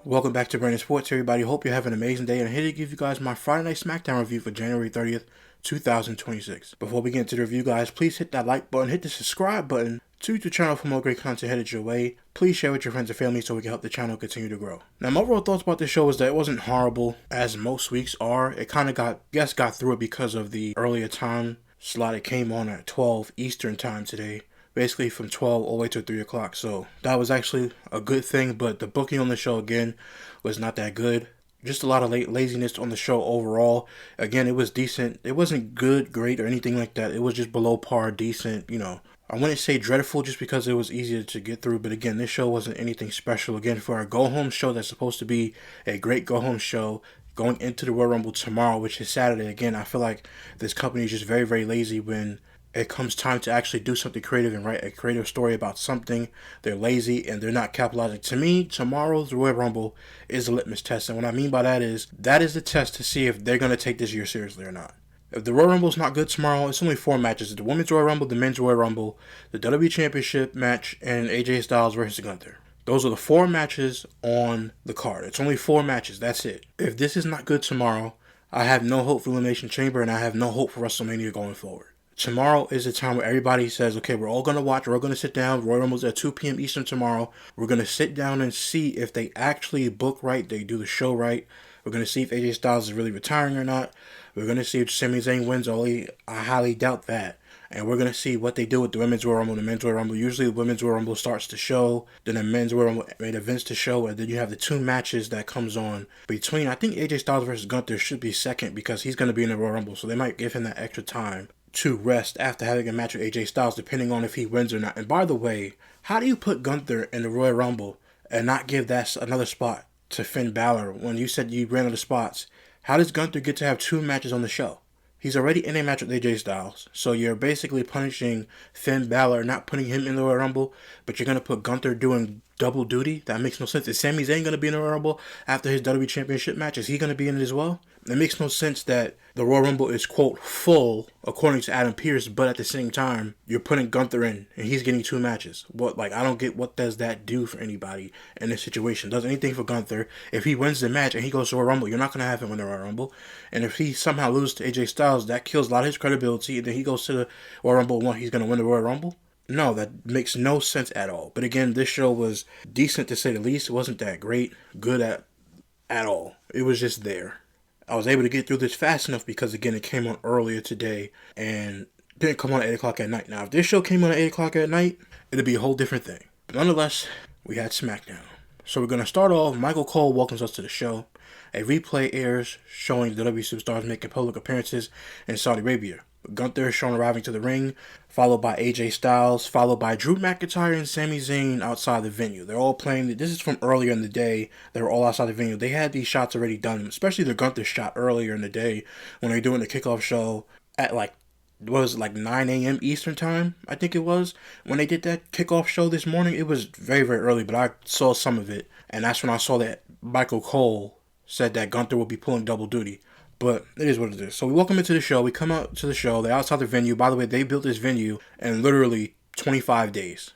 Welcome back to Brandon Sports, everybody. Hope you're having an amazing day. And I'm here to give you guys my Friday Night SmackDown review for January 30th, 2026. Before we get into the review, guys, please hit that like button, hit the subscribe button to the channel for more great content headed your way. Please share with your friends and family so we can help the channel continue to grow. Now, my overall thoughts about this show is that it wasn't horrible, as most weeks are. It kind of got through it because of the earlier time slot. It came on at 12 Eastern time today. Basically from 12 all the way to 3 o'clock. So that was actually a good thing, but the booking on the show, again, was not that good. Just a lot of laziness on the show overall. Again, it was decent. It wasn't good, great, or anything like that. It was just below par, decent, I wouldn't say dreadful just because it was easier to get through, but again, this show wasn't anything special. Again, for a go-home show that's supposed to be a great go-home show, going into the Royal Rumble tomorrow, which is Saturday, again, I feel like this company is just very, very lazy when it comes time to actually do something creative and write a creative story about something. They're lazy and they're not capitalizing. To me, tomorrow's Royal Rumble is a litmus test. And what I mean by that is the test to see if they're going to take this year seriously or not. If the Royal Rumble is not good tomorrow, it's only 4 matches. The Women's Royal Rumble, the Men's Royal Rumble, the WWE Championship match, and AJ Styles versus Gunther. Those are the 4 matches on the card. It's only 4 matches. That's it. If this is not good tomorrow, I have no hope for Elimination Chamber and I have no hope for WrestleMania going forward. Tomorrow is the time where everybody says, okay, we're all going to watch, we're all going to sit down. Royal Rumble's at 2 p.m. Eastern tomorrow. We're going to sit down and see if they actually book right, they do the show right. We're going to see if AJ Styles is really retiring or not. We're going to see if Sami Zayn wins. I highly doubt that. And we're going to see what they do with the Women's Royal Rumble and the Men's Royal Rumble. Usually the Women's Royal Rumble starts the show, then the Men's Royal Rumble main events the show, and then you have the 2 matches that comes on between. I think AJ Styles versus Gunther should be second because he's going to be in the Royal Rumble, so they might give him that extra time to rest after having a match with AJ Styles, depending on if he wins or not. And by the way, how do you put Gunther in the Royal Rumble and not give that another spot to Finn Balor when you said you ran out of spots? How does Gunther get to have 2 matches on the show? He's already in a match with AJ Styles, so you're basically punishing Finn Balor, not putting him in the Royal Rumble, but you're going to put Gunther doing double duty? That makes no sense. Is Sami Zayn going to be in the Royal Rumble after his WWE Championship match? Is he going to be in it as well? It makes no sense that the Royal Rumble is, quote, full, according to Adam Pearce, but at the same time, you're putting Gunther in, and he's getting 2 matches. I don't get what does that do for anybody in this situation. Does anything for Gunther. If he wins the match and he goes to Royal Rumble, you're not going to have him in the Royal Rumble. And if he somehow loses to AJ Styles, that kills a lot of his credibility, and then he goes to the Royal Rumble and he's going to win the Royal Rumble. No, that makes no sense at all. But again, this show was decent to say the least. It wasn't that great, good at all. It was just there. I was able to get through this fast enough because, again, it came on earlier today and didn't come on at 8 o'clock at night. Now, if this show came on at 8 o'clock at night, it'd be a whole different thing. But nonetheless, we had SmackDown. So we're going to start off. Michael Cole welcomes us to the show. A replay airs showing the WWE superstars making public appearances in Saudi Arabia. Gunther is shown arriving to the ring, followed by AJ Styles, followed by Drew McIntyre and Sami Zayn outside the venue. They're all playing. This is from earlier in the day. They were all outside the venue. They had these shots already done, especially the Gunther shot earlier in the day when they were doing the kickoff show at 9 a.m. Eastern time, I think it was. When they did that kickoff show this morning, it was very, very early, but I saw some of it, and that's when I saw that Michael Cole said that Gunther would be pulling double duty. But it is what it is. So we welcome into the show. We come out to the show. They're outside the venue. By the way, they built this venue in literally 25 days.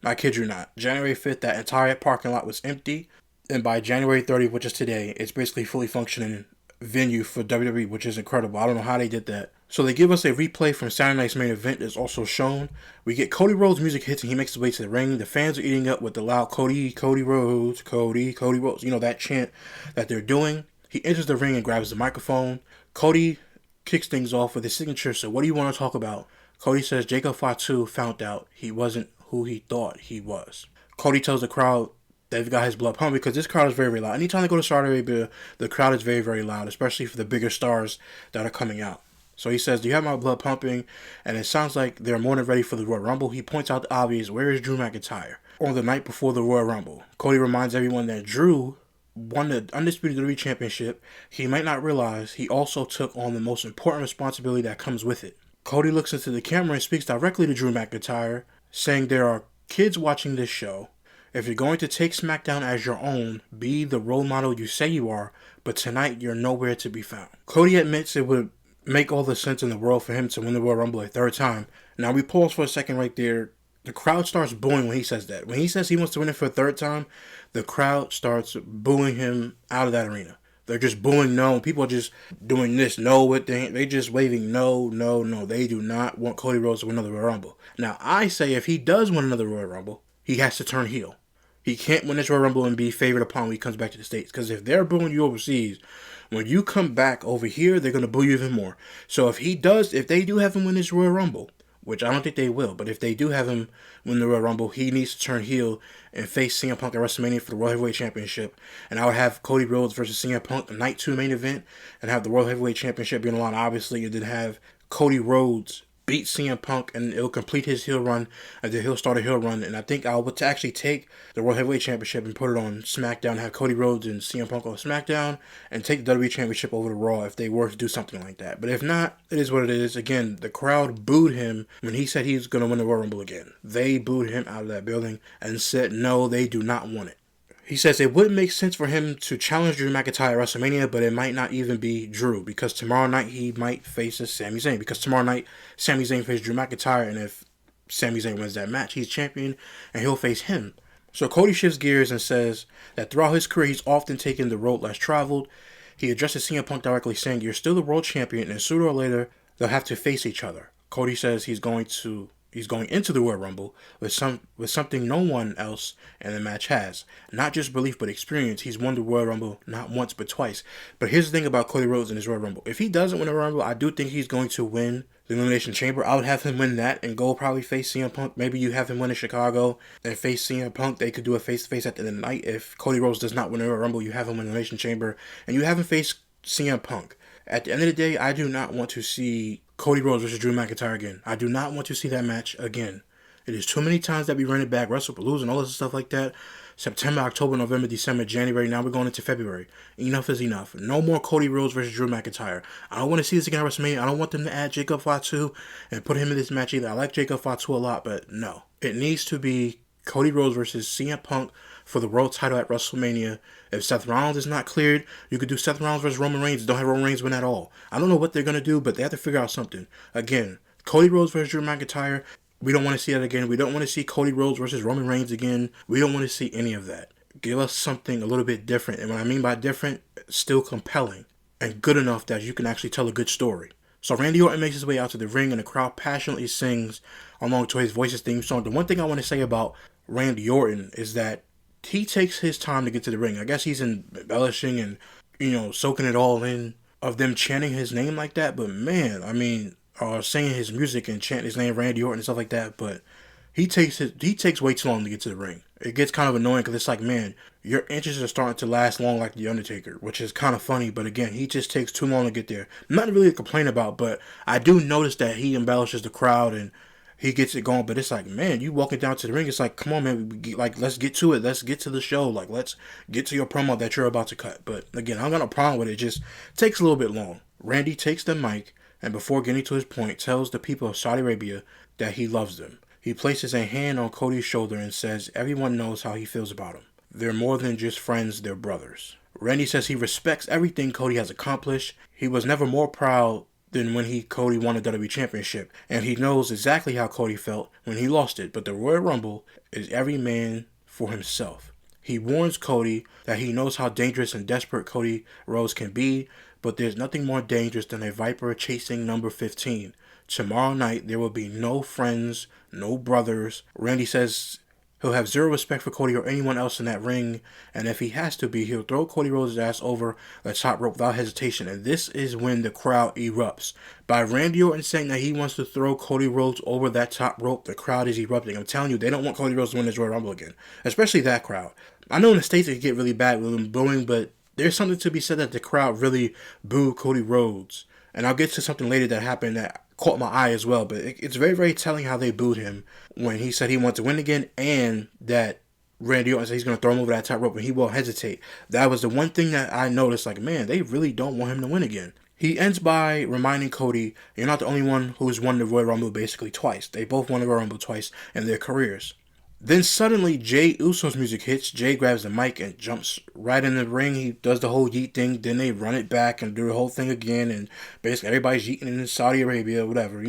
I kid you not. January 5th, that entire parking lot was empty. And by January 30th, which is today, it's basically fully functioning venue for WWE, which is incredible. I don't know how they did that. So they give us a replay from Saturday night's main event that's also shown. We get Cody Rhodes music hits and he makes his way to the ring. The fans are eating up with the loud Cody Rhodes, Cody Rhodes. You know, that chant that they're doing. He enters the ring and grabs the microphone. Cody kicks things off with his signature. So what do you want to talk about? Cody says Jacob Fatu found out he wasn't who he thought he was. Cody tells the crowd they've got his blood pumping because this crowd is very, very loud. Anytime they go to Saudi Arabia, the crowd is very, very loud, especially for the bigger stars that are coming out. So he says, do you have my blood pumping? And it sounds like they're more than ready for the Royal Rumble. He points out the obvious, where is Drew McIntyre? On the night before the Royal Rumble, Cody reminds everyone that Drew won the Undisputed WWE Championship. He might not realize he also took on the most important responsibility that comes with it. Cody looks into the camera and speaks directly to Drew McIntyre, saying there are kids watching this show. If you're going to take SmackDown as your own, be the role model you say you are, but tonight you're nowhere to be found. Cody admits it would make all the sense in the world for him to win the Royal Rumble a 3rd time. Now we pause for a second right there. the crowd starts booing when he says that. When he says he wants to win it for a third time, the crowd starts booing him out of that arena. They're just booing no. People are just doing this no with they just waving no, no, no. They do not want Cody Rhodes to win another Royal Rumble. Now, I say if he does win another Royal Rumble, he has to turn heel. He can't win this Royal Rumble and be favored upon when he comes back to the States. Because if they're booing you overseas, when you come back over here, they're going to boo you even more. So if they do have him win this Royal Rumble, which I don't think they will, but if they do have him win the Royal Rumble, he needs to turn heel and face CM Punk at WrestleMania for the World Heavyweight Championship. And I would have Cody Rhodes versus CM Punk, the Night 2 main event, and have the World Heavyweight Championship being on the line, obviously, and then have Cody Rhodes beat CM Punk, and it'll complete his heel run, and then he'll start a heel run. And I think I would actually take the World Heavyweight Championship and put it on SmackDown, have Cody Rhodes and CM Punk on SmackDown, and take the WWE Championship over to Raw if they were to do something like that. But if not, it is what it is. Again, the crowd booed him when he said he was going to win the Royal Rumble again. They booed him out of that building and said no, they do not want it. He says it wouldn't make sense for him to challenge Drew McIntyre at WrestleMania, but it might not even be Drew, because tomorrow night he might face Sami Zayn. Because tomorrow night, Sami Zayn faces Drew McIntyre, and if Sami Zayn wins that match, he's champion, and he'll face him. So Cody shifts gears and says that throughout his career, he's often taken the road less traveled. He addresses CM Punk directly, saying, "You're still the world champion, and sooner or later, they'll have to face each other." Cody says he's going into the Royal Rumble with something no one else in the match has. Not just belief, but experience. He's won the Royal Rumble not once, but twice. But here's the thing about Cody Rhodes in his Royal Rumble. If he doesn't win the Royal Rumble, I do think he's going to win the Elimination Chamber. I would have him win that and go probably face CM Punk. Maybe you have him win in Chicago and face CM Punk. They could do a face-to-face at the end of the night. If Cody Rhodes does not win the Royal Rumble, you have him win the Elimination Chamber, and you have him face CM Punk. At the end of the day, I do not want to see Cody Rhodes versus Drew McIntyre again. I do not want to see that match again. It is too many times that we run it back, WrestlePalooza and all this stuff like that. September, October, November, December, January. Now we're going into February. Enough is enough. No more Cody Rhodes versus Drew McIntyre. I don't want to see this again at WrestleMania. I don't want them to add Jacob Fatu and put him in this match either. I like Jacob Fatu a lot, but no. It needs to be Cody Rhodes versus CM Punk for the world title at WrestleMania. If Seth Rollins is not cleared, you could do Seth Rollins versus Roman Reigns. Don't have Roman Reigns win at all. I don't know what they're going to do, but they have to figure out something. Again, Cody Rhodes versus Drew McIntyre. We don't want to see that again. We don't want to see Cody Rhodes versus Roman Reigns again. We don't want to see any of that. Give us something a little bit different. And what I mean by different, still compelling and good enough that you can actually tell a good story. So Randy Orton makes his way out to the ring, and the crowd passionately sings along to his Voices theme song. The one thing I want to say about Randy Orton is that he takes his time to get to the ring. I guess he's embellishing and, soaking it all in of them chanting his name like that. But man, I mean, singing his music and chanting his name, Randy Orton and stuff like that. But he takes way too long to get to the ring. It gets kind of annoying because it's like, man, your inches are starting to last long like The Undertaker, which is kind of funny. But again, he just takes too long to get there. Not really to complain about, but I do notice that he embellishes the crowd and he gets it going. But it's like, man, you walking down to the ring, it's like, come on, man, let's get to it. Let's get to the show. Like, let's get to your promo that you're about to cut. But again, I don't got no problem with it. It just takes a little bit long. Randy takes the mic, and before getting to his point, tells the people of Saudi Arabia that he loves them. He places a hand on Cody's shoulder and says everyone knows how he feels about him. They're more than just friends, they're brothers. Randy says he respects everything Cody has accomplished. He was never more proud than when Cody won the WWE Championship, and he knows exactly how Cody felt when he lost it. But the Royal Rumble is every man for himself. He warns Cody that he knows how dangerous and desperate Cody Rhodes can be, but there's nothing more dangerous than a viper chasing number 15. Tomorrow night, there will be no friends, no brothers. Randy says he'll have zero respect for Cody or anyone else in that ring, and if he has to be, he'll throw Cody Rhodes' ass over the top rope without hesitation. And this is when the crowd erupts. By Randy Orton saying that he wants to throw Cody Rhodes over that top rope, the crowd is erupting. I'm telling you, they don't want Cody Rhodes to win this Royal Rumble again, especially that crowd. I know in the States it can get really bad with them booing, but there's something to be said that the crowd really booed Cody Rhodes. And I'll get to something later that happened that caught my eye as well. But it's very, very telling how they booed him when he said he wanted to win again, and that Randy Orton said he's going to throw him over that top rope and he won't hesitate. That was the one thing that I noticed, like, man, they really don't want him to win again. He ends by reminding Cody, you're not the only one who's won the Royal Rumble basically twice. They both won the Royal Rumble twice in their careers. Then suddenly Jey Uso's music hits. Jey grabs the mic and jumps right in the ring. He does the whole yeet thing. Then they run it back and do the whole thing again. And basically everybody's yeeting in Saudi Arabia, whatever,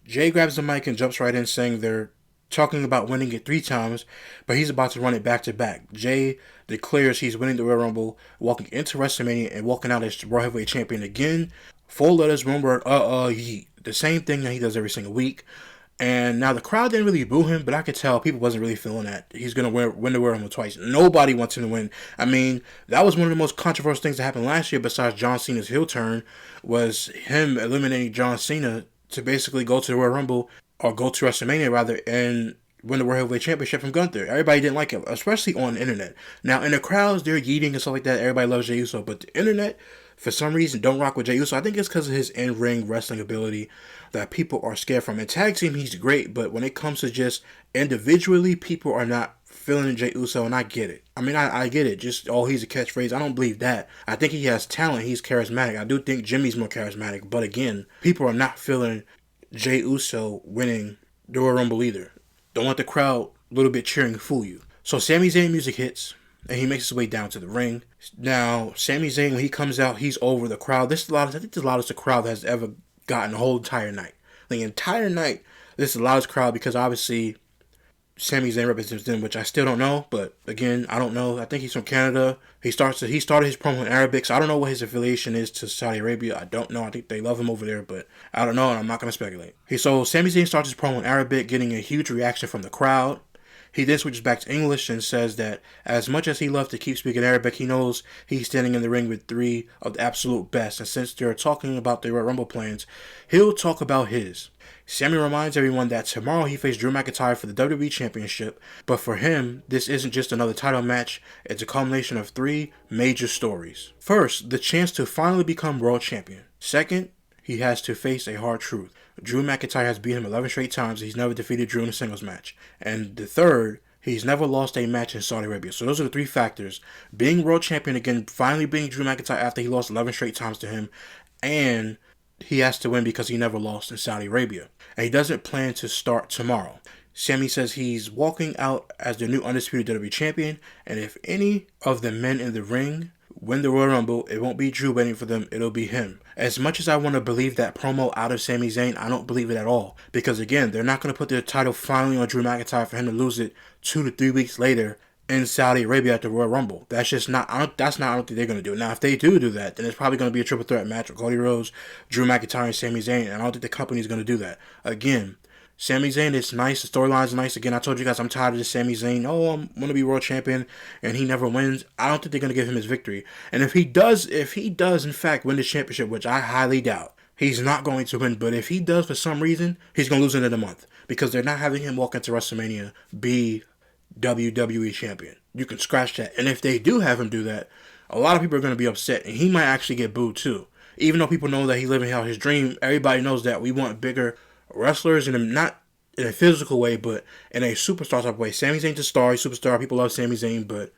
Jey grabs the mic and jumps right in saying they're talking about winning it 3 times, but he's about to run it back to back. Jay declares he's winning the Royal Rumble, walking into WrestleMania and walking out as World Heavyweight Champion again. 4 letters, 1 word, yeet. The same thing that he does every single week. And now the crowd didn't really boo him, but I could tell people wasn't really feeling that. He's going to win the Royal Rumble twice. Nobody wants him to win. I mean, that was one of the most controversial things that happened last year besides John Cena's heel turn, was him eliminating John Cena to basically go to the Royal Rumble, or go to WrestleMania rather, and win the World Heavyweight Championship from Gunther. Everybody didn't like it, especially on the internet. Now, in the crowds, they're yeeting and stuff like that. Everybody loves Jey Uso, but the internet, for some reason, don't rock with Jey Uso. I think it's because of his in-ring wrestling ability that people are scared from. In tag team, he's great, but when it comes to just individually, people are not feeling Jey Uso, and I get it. I mean, I get it. Just, he's a catchphrase. I don't believe that. I think he has talent. He's charismatic. I do think Jimmy's more charismatic, but again, people are not feeling Jey Uso winning the Royal Rumble either. Don't let the crowd a little bit cheering fool you. So Sami Zayn music hits, and he makes his way down to the ring. Now, Sami Zayn, when he comes out, he's over the crowd. I think the loudest the crowd has ever gotten the whole entire night. The entire night, this is the loudest crowd because obviously Sami Zayn represents them, which I still don't know. But again, I don't know. I think he's from Canada. He started his promo in Arabic, so I don't know what his affiliation is to Saudi Arabia. I don't know. I think they love him over there, but I don't know, and I'm not going to speculate. So Sami Zayn starts his promo in Arabic, getting a huge reaction from the crowd. He then switches back to English and says that as much as he loves to keep speaking Arabic, he knows he's standing in the ring with 3 of the absolute best. And since they're talking about their Royal Rumble plans, he'll talk about his. Sami reminds everyone that tomorrow he faced Drew McIntyre for the WWE Championship, but for him, this isn't just another title match, it's a culmination of 3 major stories. First, the chance to finally become World Champion. Second, he has to face a hard truth. Drew McIntyre has beat him 11 straight times. He's never defeated Drew in a singles match. And the third, he's never lost a match in Saudi Arabia. So those are the 3 factors. Being world champion again, finally being Drew McIntyre after he lost 11 straight times to him. And he has to win because he never lost in Saudi Arabia. And he doesn't plan to start tomorrow. Sami says he's walking out as the new undisputed WWE champion. And if any of the men in the ring win the Royal Rumble, it won't be Drew waiting for them, it'll be him. As much as I want to believe that promo out of Sami Zayn, I don't believe it at all. Because again, they're not going to put their title finally on Drew McIntyre for him to lose it 2 to 3 weeks later in Saudi Arabia at the Royal Rumble. That's just not, I don't think they're going to do it. Now, if they do that, then it's probably going to be a triple threat match with Cody Rhodes, Drew McIntyre, and Sami Zayn, and I don't think the company's going to do that. Again, Sami Zayn, it's nice. The storyline's nice. Again, I told you guys I'm tired of this Sami Zayn. I'm going to be world champion, and he never wins. I don't think they're going to give him his victory. And if he does in fact win the championship, which I highly doubt, he's not going to win. But if he does for some reason, he's going to lose it in a month because they're not having him walk into WrestleMania be WWE champion. You can scratch that. And if they do have him do that, a lot of people are going to be upset, and he might actually get booed too. Even though people know that he's living out his dream, everybody knows that we want bigger wrestlers, and not in a physical way, but in a superstar type of way. Sami Zayn's a star, he's a superstar. People love Sami Zayn, but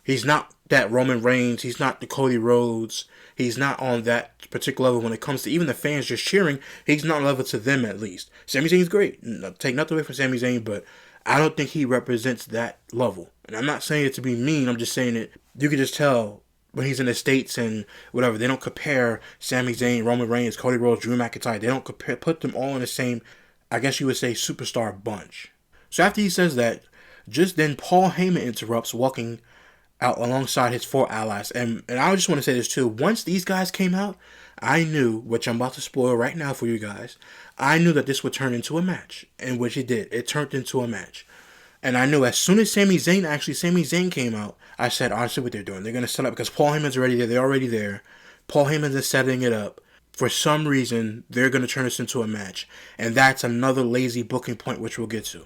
he's not that Roman Reigns. He's not the Cody Rhodes. He's not on that particular level when it comes to even the fans just cheering. He's not on level to them, at least. Sami Zayn's great. Take nothing away from Sami Zayn, but I don't think he represents that level. And I'm not saying it to be mean. I'm just saying it. You can just tell when he's in the States and whatever. They don't compare Sami Zayn, Roman Reigns, Cody Rhodes, Drew McIntyre. They don't put them all in the same, I guess you would say, superstar bunch. So after he says that, just then Paul Heyman interrupts, walking out alongside his 4 allies. And I just want to say this too. Once these guys came out, I knew, which I'm about to spoil right now for you guys, I knew that this would turn into a match. And which it did. It turned into a match. And I knew as soon as Sami Zayn came out, I said, honestly, what they're doing. They're going to set up, because Paul Heyman's already there. They're already there. Paul Heyman's is setting it up. For some reason, they're going to turn this into a match. And that's another lazy booking point, which we'll get to.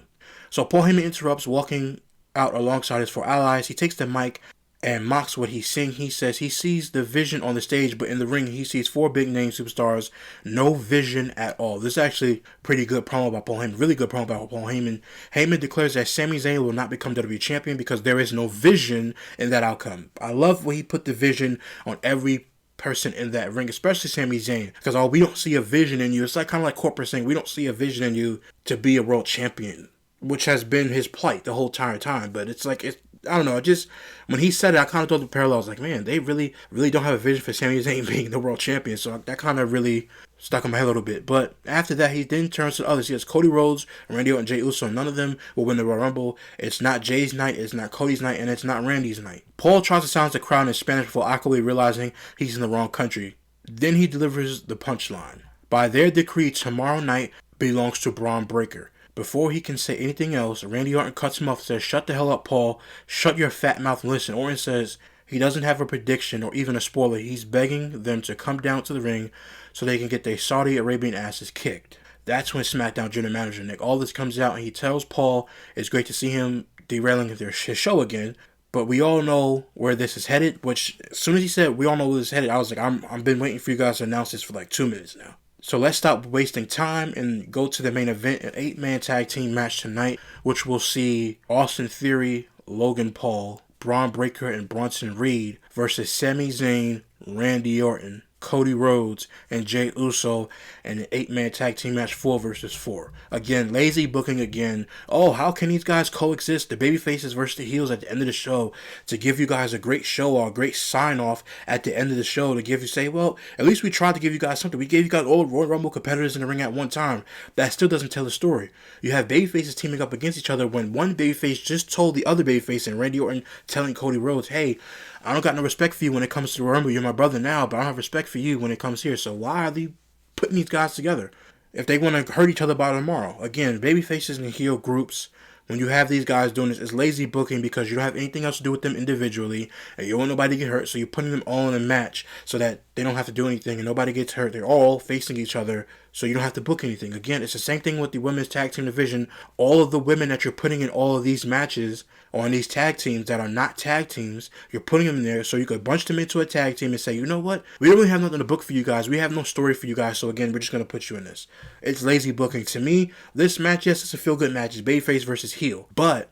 So Paul Heyman interrupts, walking out alongside his 4 allies. He takes the mic and mocks what he's seeing. He says he sees the vision on the stage, but in the ring, he sees 4 big-name superstars. No vision at all. This is actually pretty good promo by Paul Heyman. Really good promo by Paul Heyman. Heyman declares that Sami Zayn will not become WWE champion because there is no vision in that outcome. I love when he put the vision on every person in that ring, especially Sami Zayn, because we don't see a vision in you. It's like kind of like corporate saying we don't see a vision in you to be a world champion, which has been his plight the whole entire time. But it's like I don't know. Just when he said it, I kind of thought the parallels like, man, they really don't have a vision for Sami Zayn being the world champion. So that kind of really stuck in my head a little bit. But after that, he then turns to the others. He has Cody Rhodes, Randy Orton, and Jey Uso. None of them will win the Royal Rumble. It's not Jay's night, it's not Cody's night, and it's not Randy's night. Paul tries to silence the crowd in Spanish before awkwardly realizing he's in the wrong country. Then he delivers the punchline. By their decree, tomorrow night belongs to Braun Breaker. Before he can say anything else, Randy Orton cuts him off and says, "Shut the hell up, Paul. Shut your fat mouth and listen." Orton says he doesn't have a prediction or even a spoiler. He's begging them to come down to the ring so they can get their Saudi Arabian asses kicked. That's when SmackDown general manager Nick Aldis comes out and he tells Paul it's great to see him derailing his show again. But we all know where this is headed, which as soon as he said we all know where this is headed, I was like, I've been waiting for you guys to announce this for like 2 minutes now. So let's stop wasting time and go to the main event, an 8-man tag team match tonight, which will see Austin Theory, Logan Paul, Braun Breaker, and Bronson Reed versus Sami Zayn, Randy Orton, Cody Rhodes, and Jey Uso in an 8-man tag team match 4 versus 4. Again, lazy booking again. Oh, how can these guys coexist? The babyfaces versus the heels at the end of the show to give you guys a great show or a great sign-off at the end of the show to give you, say, well, at least we tried to give you guys something. We gave you guys all the Royal Rumble competitors in the ring at one time. That still doesn't tell the story. You have babyfaces teaming up against each other when one babyface just told the other babyface, and Randy Orton telling Cody Rhodes, hey, I don't got no respect for you when it comes to the Rumble. You're my brother now, but I don't have respect for you when it comes here. So why are they putting these guys together if they want to hurt each other by tomorrow? Again, baby faces and heel groups, when you have these guys doing this, it's lazy booking because you don't have anything else to do with them individually, and you don't want nobody to get hurt, so you're putting them all in a match so that they don't have to do anything and nobody gets hurt. They're all facing each other, so you don't have to book anything. Again, it's the same thing with the women's tag team division. All of the women that you're putting in all of these matches or in these tag teams that are not tag teams, you're putting them in there so you could bunch them into a tag team and say, you know what? We don't really have nothing to book for you guys. We have no story for you guys, so again, we're just going to put you in this. It's lazy booking. To me, this match, yes, it's a feel-good match. It's babyface versus heel. But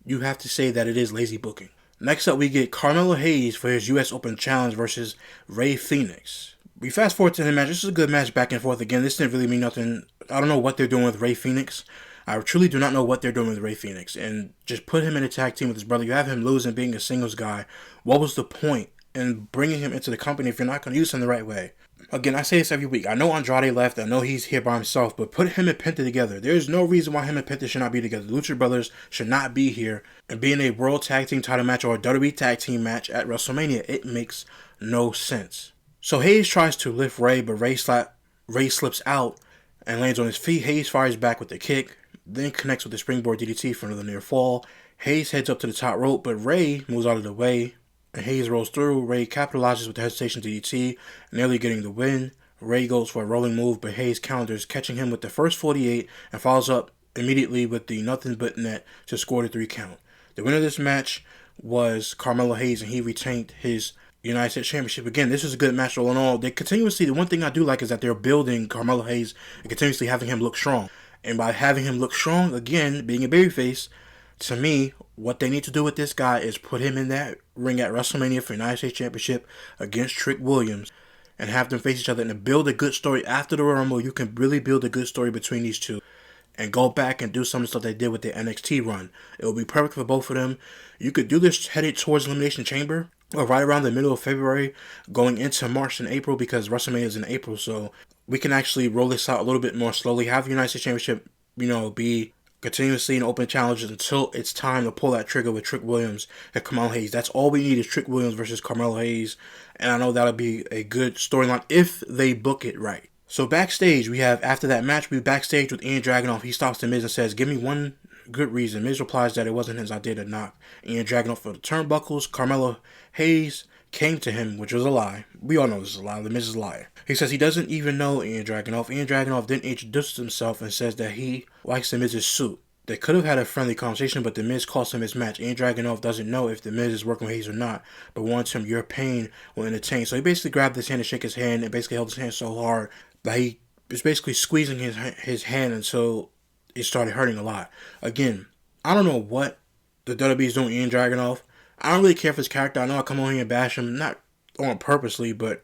you have to say that it is lazy booking. Next up, we get Carmelo Hayes for his U.S. Open Challenge versus Rey Fenix. We fast forward to the match. This is a good match back and forth. Again, this didn't really mean nothing. I don't know what they're doing with Rey Fenix. I truly do not know what they're doing with Rey Fenix. And just put him in a tag team with his brother. You have him losing being a singles guy. What was the point in bringing him into the company if you're not going to use him the right way? Again, I say this every week. I know Andrade left. I know he's here by himself. But put him and Penta together. There's no reason why him and Penta should not be together. The Lucha Brothers should not be here and be in a World Tag Team title match or a WWE Tag Team match at WrestleMania. It makes no sense. So Hayes tries to lift Rey, but Rey slips out and lands on his feet. Hayes fires back with a kick, then connects with the springboard DDT for another near fall. Hayes heads up to the top rope, but Rey moves out of the way, and Hayes rolls through. Rey capitalizes with the hesitation DDT, nearly getting the win. Rey goes for a rolling move, but Hayes counters, catching him with the first 48, and follows up immediately with the nothing but net to score the 3 count. The winner of this match was Carmelo Hayes, and he retained his United States Championship. Again, this is a good match all in all. They continuously, the one thing I do like is that they're building Carmelo Hayes and continuously having him look strong. And by having him look strong, again, being a babyface, to me, what they need to do with this guy is put him in that ring at WrestleMania for United States Championship against Trick Williams and have them face each other and to build a good story after the Rumble. You can really build a good story between these two and go back and do some of the stuff they did with the NXT run. It will be perfect for both of them. You could do this headed towards Elimination Chamber or right around the middle of February going into March and April because WrestleMania is in April. So we can actually roll this out a little bit more slowly. Have the United States Championship, be continuously in open challenges until it's time to pull that trigger with Trick Williams and Carmelo Hayes. That's all we need is Trick Williams versus Carmelo Hayes. And I know that'll be a good storyline if they book it right. So backstage, we have, after that match, we backstage with Ian Dragunov. He stops the Miz and says, give me one good reason. Miz replies that it wasn't his idea to knock Ian Dragunov for the turnbuckles. Carmelo Hayes came to him, which was a lie. We all know this is a lie. The Miz is a liar. He says he doesn't even know Ian Dragunov. Ian Dragunov then introduces himself and says that he likes the Miz's suit. They could have had a friendly conversation, but the Miz cost him his match. Ian Dragunov doesn't know if the Miz is working with Hayes or not, but wants him, your pain will entertain. So he basically grabbed his hand to shake his hand and basically held his hand so hard that he was basically squeezing his hand until it started hurting a lot. Again, I don't know what the WWE is doing Ian Dragunov. I don't really care for his character. I know I come on here and bash him, not on purposely, but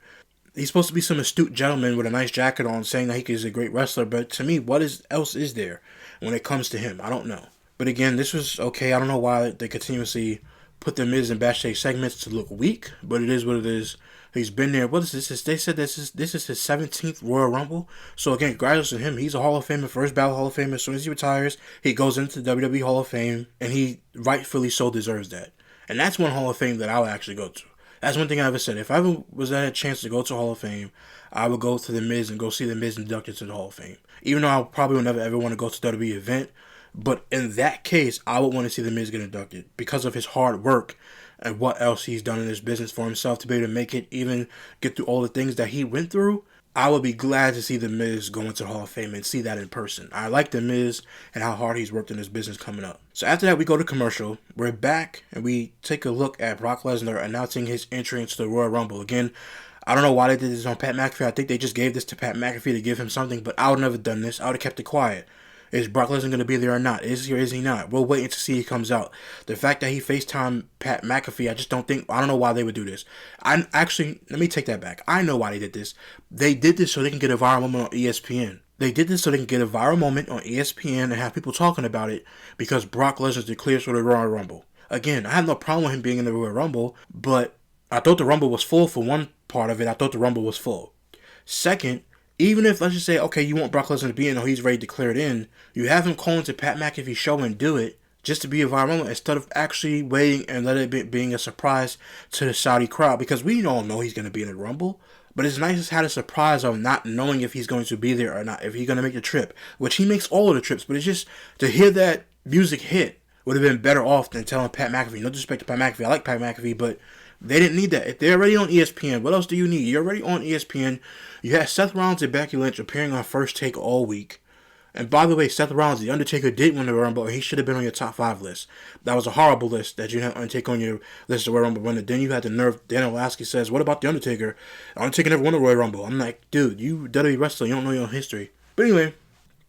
he's supposed to be some astute gentleman with a nice jacket on saying that he is a great wrestler. But to me, what else is there when it comes to him? I don't know. But again, this was okay. I don't know why they continuously put the Miz in backstage segments to look weak, but it is what it is. He's been there. What is this? They said this is his 17th Royal Rumble. So again, congratulations to him. He's a Hall of Famer, first ballot Hall of Famer. As soon as he retires, he goes into the WWE Hall of Fame, and he rightfully so deserves that. And that's one Hall of Fame that I would actually go to. That's one thing I ever said. If I ever was at a chance to go to Hall of Fame, I would go to the Miz and go see the Miz inducted to the Hall of Fame. Even though I probably would never ever want to go to the WWE event, but in that case, I would want to see the Miz get inducted because of his hard work and what else he's done in this business for himself to be able to make it, even get through all the things that he went through. I would be glad to see the Miz go into the Hall of Fame and see that in person. I like the Miz and how hard he's worked in this business coming up. So after that, we go to commercial. We're back and we take a look at Brock Lesnar announcing his entry into the Royal Rumble. Again, I don't know why they did this on Pat McAfee. I think they just gave this to Pat McAfee to give him something, but I would have never done this. I would have kept it quiet. Is Brock Lesnar going to be there or not? Is he or is he not? We'll wait until see he comes out. The fact that he FaceTime Pat McAfee, I don't know why they would do this. Let me take that back. I know why they did this. They did this so they can get a viral moment on ESPN. They did this so they can get a viral moment on ESPN and have people talking about it because Brock Lesnar declares for the Royal Rumble. Again, I have no problem with him being in the Royal Rumble, but I thought the Rumble was full for one part of it. I thought the Rumble was full. Second, even if, let's just say, okay, you want Brock Lesnar to be in or he's ready to declare it in, you have him call into Pat McAfee's show and do it just to be a viral moment instead of actually waiting and let it be being a surprise to the Saudi crowd because we all know he's going to be in the Rumble. But it's nice to have the surprise of not knowing if he's going to be there or not, if he's going to make the trip, which he makes all of the trips. But it's just to hear that music hit would have been better off than telling Pat McAfee. No disrespect to Pat McAfee. I like Pat McAfee, but they didn't need that. If they're already on ESPN, what else do you need? You're already on ESPN. You had Seth Rollins and Becky Lynch appearing on First Take all week. And by the way, Seth Rollins, The Undertaker, did win the Royal Rumble, and he should have been on your top 5 list. That was a horrible list that you had Undertaker on your list of Royal Rumble winner. Then you had the nerve. Daniel Lasky says, "What about The Undertaker? Undertaker never won the Royal Rumble." I'm like, dude, you WWE wrestler, you don't know your own history. But anyway,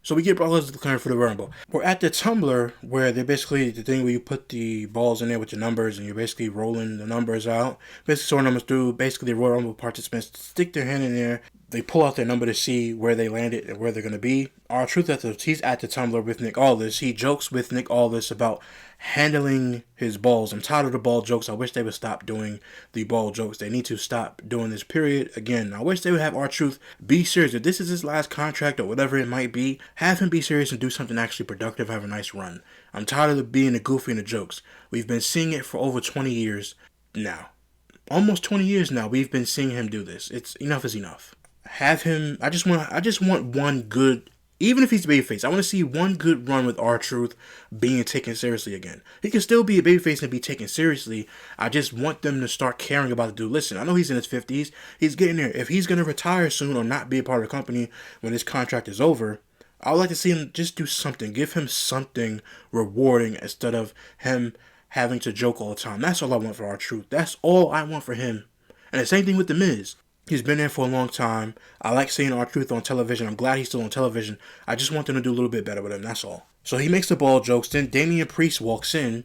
so we get Brock Lesnar declaring for the Royal Rumble. We're at the tumbler where they're basically the thing where you put the balls in there with your numbers and you're basically rolling the numbers out. Basically sort numbers through. Basically the Royal Rumble participants stick their hand in there. They pull out their number to see where they landed and where they're going to be. R-Truth, he's at the tumbler with Nick Aldis. He jokes with Nick Aldis about handling his balls. I'm tired of the ball jokes. I wish they would stop doing the ball jokes. They need to stop doing this, period. Again, I wish they would have R-Truth be serious. If this is his last contract or whatever it might be, have him be serious and do something actually productive, have a nice run. I'm tired of being the goofy and the jokes. We've been seeing it for over 20 years now. Almost 20 years now, we've been seeing him do this. Enough is enough. Have him. I just want one good. Even if he's a babyface, I want to see one good run with R-Truth being taken seriously again. He can still be a babyface and be taken seriously. I just want them to start caring about the dude. Listen, I know he's in his 50s. He's getting there. If he's going to retire soon or not be a part of the company when his contract is over, I would like to see him just do something. Give him something rewarding instead of him having to joke all the time. That's all I want for R-Truth. That's all I want for him. And the same thing with The Miz. He's been there for a long time. I like seeing R-Truth on television. I'm glad he's still on television. I just want them to do a little bit better with him. That's all. So he makes the ball jokes. Then Damian Priest walks in.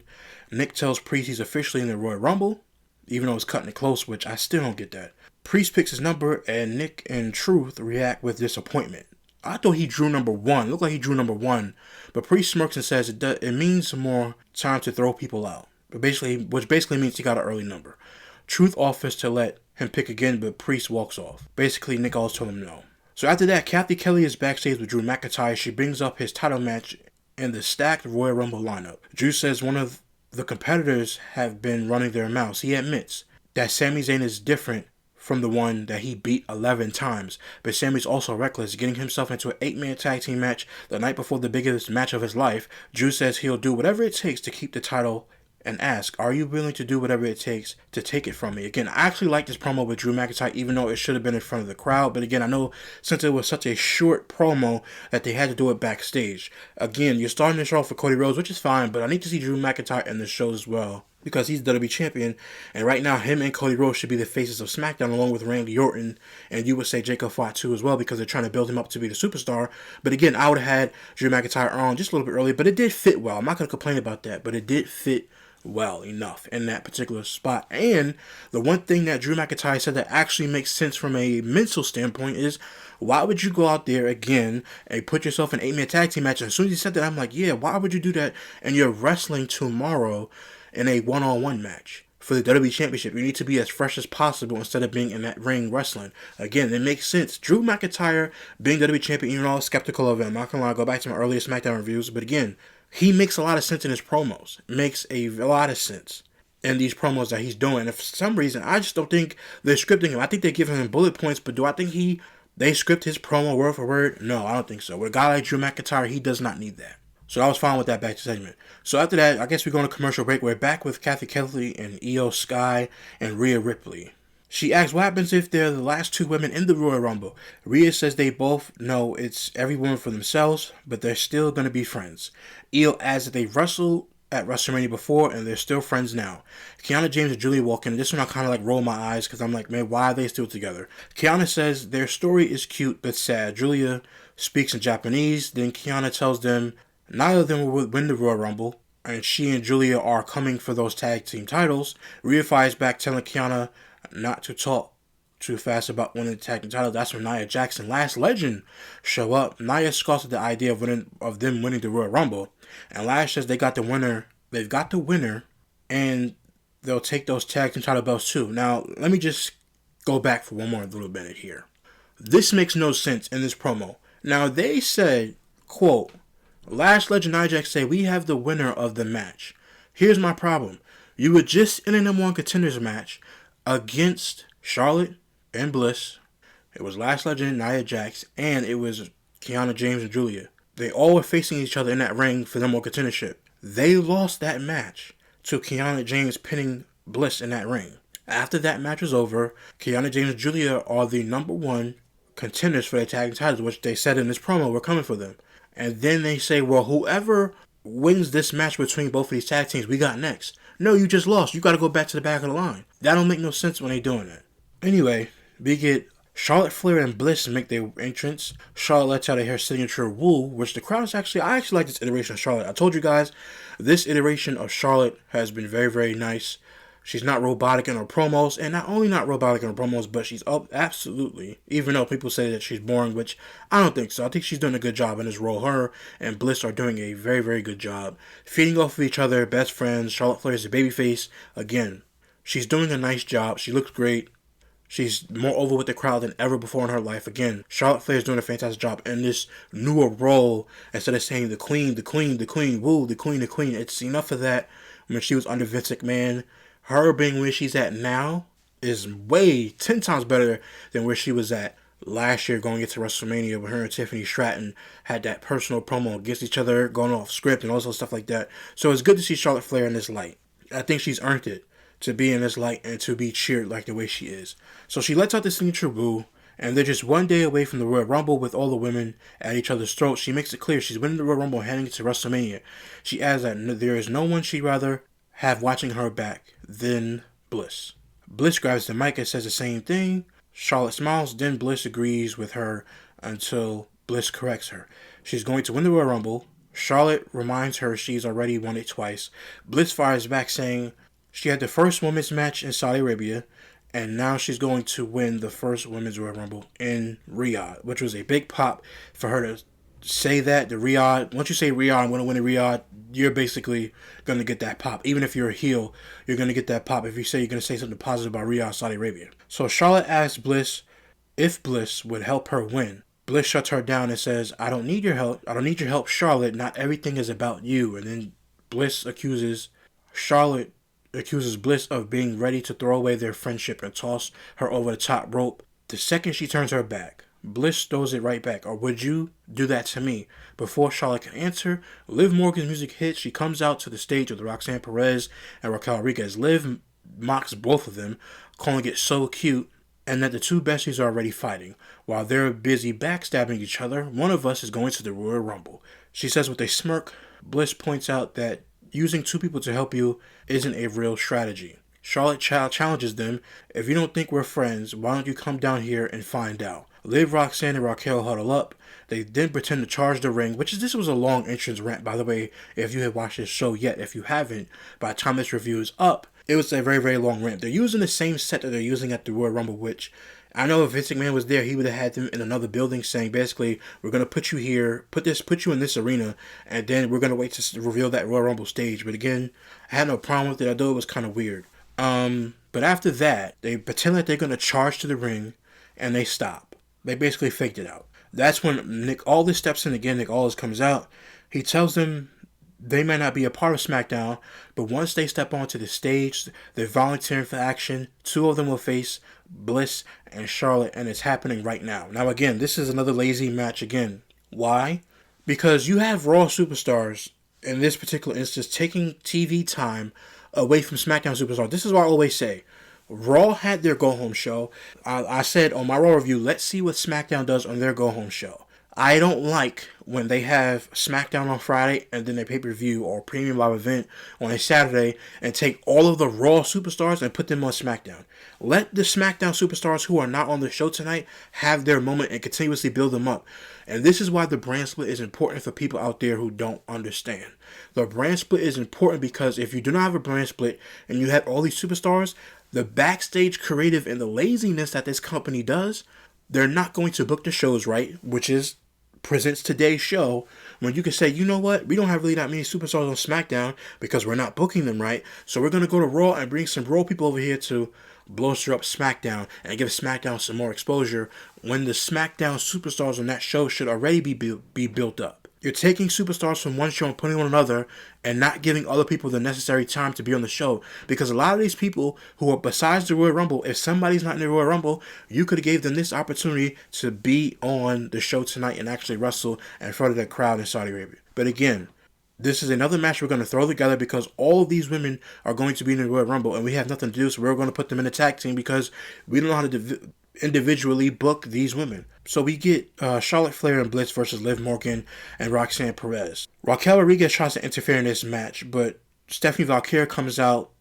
Nick tells Priest he's officially in the Royal Rumble, even though it's cutting it close, which I still don't get that. Priest picks his number, and Nick and Truth react with disappointment. I thought he drew number 1. Looked like he drew number 1. But Priest smirks and says it means more time to throw people out. Which basically means he got an early number. Truth offers to let him pick again, but Priest walks off. Basically, Nick always told him no. So after that, Kathy Kelly is backstage with Drew McIntyre. She brings up his title match in the stacked Royal Rumble lineup. Drew says one of the competitors have been running their mouths. He admits that Sami Zayn is different from the one that he beat 11 times. But Sami's also reckless, getting himself into an 8-man tag team match the night before the biggest match of his life. Drew says he'll do whatever it takes to keep the title and ask, are you willing to do whatever it takes to take it from me? Again, I actually like this promo with Drew McIntyre, even though it should have been in front of the crowd. But again, I know since it was such a short promo that they had to do it backstage. Again, you're starting the show off for Cody Rhodes, which is fine, but I need to see Drew McIntyre in the show as well, because he's WWE champion. And right now, him and Cody Rhodes should be the faces of SmackDown, along with Randy Orton. And you would say Jacob Fatu as well, because they're trying to build him up to be the superstar. But again, I would have had Drew McIntyre on just a little bit earlier, but it did fit well. I'm not going to complain about that, but it did fit well enough in that particular spot. And the one thing that Drew McIntyre said that actually makes sense from a mental standpoint is, why would you go out there again and put yourself in an 8-man tag team match? And as soon as he said that, I'm like, yeah, why would you do that? And you're wrestling tomorrow in a one-on-one match. For the WWE Championship, you need to be as fresh as possible instead of being in that ring wrestling. Again, it makes sense. Drew McIntyre being WWE Champion, even though I was skeptical of it, I'm not going to lie, go back to my earlier SmackDown reviews, but again, he makes a lot of sense in his promos. It makes a lot of sense in these promos that he's doing. And for some reason, I just don't think they're scripting him. I think they're giving him bullet points, but do I think they script his promo word for word? No, I don't think so. With a guy like Drew McIntyre, he does not need that. So I was fine with that back to segment. So after that, I guess we're going to commercial break. We're back with Kathy Kelly and Io Sky and Rhea Ripley. She asks what happens if they're the last two women in the Royal Rumble. Rhea says they both know it's every woman for themselves, but they're still going to be friends. Io adds that they wrestled at WrestleMania before and they're still friends now. Kiana James and Julia walk in. This one I kind of like roll my eyes because I'm like, man, why are they still together? Kiana says their story is cute but sad. Julia speaks in Japanese. Then Kiana tells them neither of them will win the Royal Rumble, and she and Julia are coming for those tag team titles. Rhea fires back telling Kiana not to talk too fast about winning the tag team title. That's when Nia Jax and Lash Legend show up. Nia scoffs at the idea of them winning the Royal Rumble, and Lash says they got the winner. They've got the winner, and they'll take those tag team title belts too. Now, let me just go back for one more little minute here. This makes no sense in this promo. Now, they said, quote, Lash Legend and Nia Jax say we have the winner of the match. Here's my problem. You were just in a number one contenders match against Charlotte and Bliss. It was Lash Legend, Nia Jax, and it was Kiana James and Julia. They all were facing each other in that ring for the number one contendership. They lost that match to Kiana James pinning Bliss in that ring. After that match was over, Kiana James and Julia are the number one contenders for the tag team titles, which they said in this promo were coming for them. And then they say, well, whoever wins this match between both of these tag teams, we got next. No, you just lost. You got to go back to the back of the line. That don't make no sense when they doing that. Anyway, we get Charlotte Flair and Bliss make their entrance. Charlotte lets out her signature woo, which the crowd is I actually like this iteration of Charlotte. I told you guys, this iteration of Charlotte has been very, very nice. She's not robotic in her promos, and not only not robotic in her promos, but she's up absolutely, even though people say that she's boring, which I don't think so. I think she's doing a good job in this role. Her and Bliss are doing a very, very good job. Feeding off of each other, best friends. Charlotte Flair is a babyface. Again, she's doing a nice job. She looks great. She's more over with the crowd than ever before in her life. Again, Charlotte Flair is doing a fantastic job in this newer role. Instead of saying the queen, the queen, the queen, woo, the queen, the queen. It's enough of that when she was under Vince McMahon. Her being where she's at now is way 10 times better than where she was at last year going into WrestleMania, when her and Tiffany Stratton had that personal promo against each other, going off script and all sorts of stuff like that. So it's good to see Charlotte Flair in this light. I think she's earned it to be in this light and to be cheered like the way she is. So she lets out the signature woo, and they're just one day away from the Royal Rumble with all the women at each other's throats. She makes it clear she's winning the Royal Rumble heading into WrestleMania. She adds that there is no one she'd rather have watching her back than Bliss. Bliss grabs the mic and says the same thing. Charlotte smiles, then Bliss agrees with her until Bliss corrects her. She's going to win the Royal Rumble. Charlotte reminds her she's already won it twice. Bliss fires back saying she had the first women's match in Saudi Arabia, and now she's going to win the first women's Royal Rumble in Riyadh, which was a big pop for her to say that. The Riyadh, once you say Riyadh, I'm going to win in Riyadh, you're basically going to get that pop. Even if you're a heel, you're going to get that pop if you say you're going to say something positive about Riyadh, Saudi Arabia. So Charlotte asks Bliss if Bliss would help her win. Bliss shuts her down and says, I don't need your help. I don't need your help, Charlotte. Not everything is about you. And then Charlotte accuses Bliss of being ready to throw away their friendship and toss her over the top rope the second she turns her back. Bliss throws it right back. Or would you do that to me? Before Charlotte can answer, Liv Morgan's music hits. She comes out to the stage with Roxanne Perez and Raquel Rodriguez. Liv mocks both of them, calling it so cute, and that the two besties are already fighting. While they're busy backstabbing each other, one of us is going to the Royal Rumble. She says with a smirk. Bliss points out that using two people to help you isn't a real strategy. Charlotte challenges them, if you don't think we're friends, why don't you come down here and find out? Liv, Roxanne, and Raquel huddle up. They then pretend to charge the ring, this was a long entrance rant, by the way, if you have watched this show yet. If you haven't, by the time this review is up, It was a very, very long rant. They're using the same set that they're using at the Royal Rumble, which I know if Vince McMahon was there, he would have had them in another building saying, basically, we're going to put you here, put you in this arena, and then we're going to wait to reveal that Royal Rumble stage. But again, I had no problem with it, although it was kind of weird. But after that, they pretend like they're going to charge to the ring, and they stop. They basically faked it out. That's when Nick Aldis steps in again. Nick Aldis comes out. He tells them they may not be a part of SmackDown, but once they step onto the stage, they're volunteering for action. 2 of them will face Bliss and Charlotte, and it's happening right now. Now again, this is another lazy match again. Why? Because you have Raw superstars, in this particular instance, taking TV time away from SmackDown superstars. This is what I always say. Raw had their go-home show. I said on my Raw review, let's see what SmackDown does on their go-home show. I don't like when they have SmackDown on Friday and then a pay-per-view or premium live event on a Saturday and take all of the Raw superstars and put them on SmackDown. Let the SmackDown superstars who are not on the show tonight have their moment and continuously build them up. And this is why the brand split is important for people out there who don't understand. The brand split is important because if you do not have a brand split and you have all these superstars, the backstage creative and the laziness that this company does, they're not going to book the shows right, which is presents today's show, when you can say, you know what, we don't have really that many superstars on SmackDown because we're not booking them right, so we're going to go to Raw and bring some Raw people over here to bolster up SmackDown and give SmackDown some more exposure when the SmackDown superstars on that show should already be built up. You're taking superstars from one show and putting on another and not giving other people the necessary time to be on the show. Because a lot of these people who are besides the Royal Rumble, if somebody's not in the Royal Rumble, you could have gave them this opportunity to be on the show tonight and actually wrestle in front of the crowd in Saudi Arabia. But again, this is another match we're going to throw together because all of these women are going to be in the Royal Rumble and we have nothing to do, so we're going to put them in a tag team because we don't know how to individually book these women. So we get Charlotte Flair and Bliss versus Liv Morgan and Roxanne Perez. Raquel Rodriguez tries to interfere in this match, but Stephanie Valkyria comes out,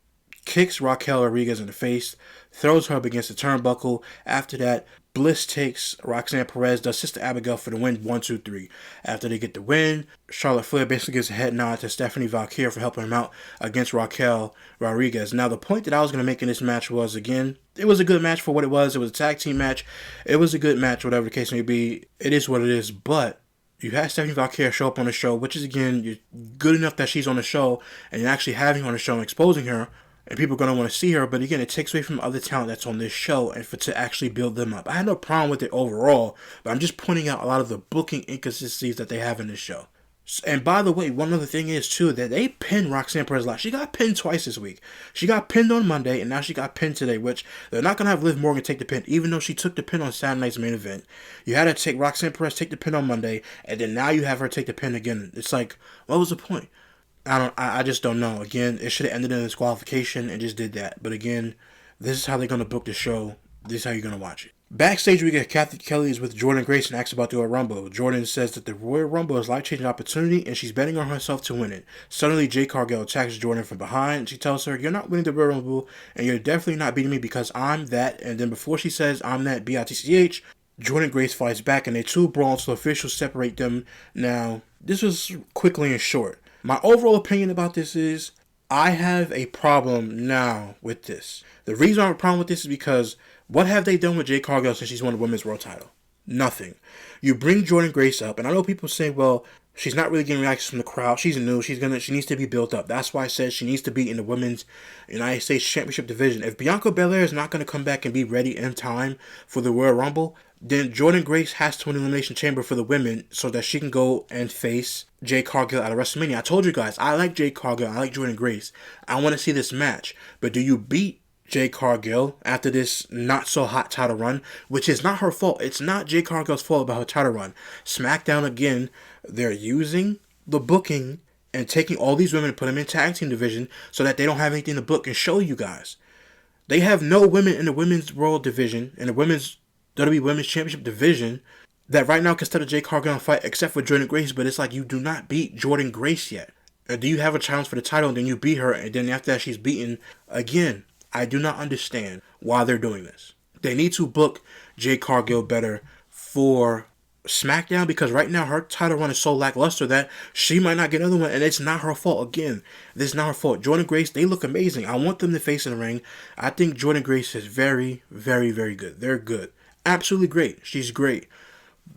kicks Raquel Rodriguez in the face, throws her up against the turnbuckle. After that, Bliss takes Roxanne Perez, does Sister Abigail for the win, 1, 2, 3. After they get the win, Charlotte Flair basically gives a head nod to Stephanie Valkyria for helping him out against Raquel Rodriguez. Now, the point that I was going to make in this match was, again, it was a good match for what it was. It was a tag team match. It was a good match, whatever the case may be. It is what it is, but you had Stephanie Valkyria show up on the show, which is, again, you're good enough that she's on the show, and you're actually having her on the show and exposing her, and people are going to want to see her, but again, it takes away from other talent that's on this show and to actually build them up. I had no problem with it overall, but I'm just pointing out a lot of the booking inconsistencies that they have in this show. And by the way, one other thing is, too, that they pinned Roxanne Perez live. She got pinned twice this week. She got pinned on Monday, and now she got pinned today, which they're not going to have Liv Morgan take the pin, even though she took the pin on Saturday night's main event. You had to take Roxanne Perez take the pin on Monday, and then now you have her take the pin again. It's like, what was the point? I just don't know. Again, it should have ended in disqualification and just did that. But again, this is how they're going to book the show. This is how you're going to watch it. Backstage, we get Kathy Kelly is with Jordan Grace and asks about the Royal Rumble. Jordan says that the Royal Rumble is a life-changing opportunity and she's betting on herself to win it. Suddenly, Jade Cargill attacks Jordan from behind. She tells her, you're not winning the Royal Rumble and you're definitely not beating me because I'm that. And then before she says, I'm that, B-I-T-C-H, Jordan Grace fights back and they two brawl until officials separate them. Now, this was quickly and short. My overall opinion about this is I have a problem now with this. The reason I have a problem with this is because what have they done with Jade Cargill since she's won the women's world title? Nothing. You bring Jordan Grace up, and I know people say, well, she's not really getting reactions from the crowd. She's new. She needs to be built up. That's why I said she needs to be in the women's United States Championship division. If Bianca Belair is not going to come back and be ready in time for the Royal Rumble, then Jordan Grace has to win the Elimination Chamber for the women so that she can go and face Jade Cargill at WrestleMania. I told you guys, I like Jade Cargill. I like Jordan Grace. I want to see this match. But do you beat Jade Cargill after this not-so-hot title run, which is not her fault? It's not Jade Cargill's fault about her title run. SmackDown, again, they're using the booking and taking all these women and put them in tag team division so that they don't have anything to book and show you guys. They have no women in the women's Royal division, in the women's WWE Women's Championship division, that right now can start a Jade Cargill fight except for Jordan Grace, but it's like you do not beat Jordan Grace yet. And do you have a challenge for the title and then you beat her and then after that she's beaten? Again, I do not understand why they're doing this. They need to book Jade Cargill better for SmackDown, because right now her title run is so lackluster that she might not get another one, and it's not her fault. Again, this is not her fault. Jordan Grace, they look amazing. I want them to face in the ring. I think Jordan Grace is very, very, very good. They're good. Absolutely great. She's great.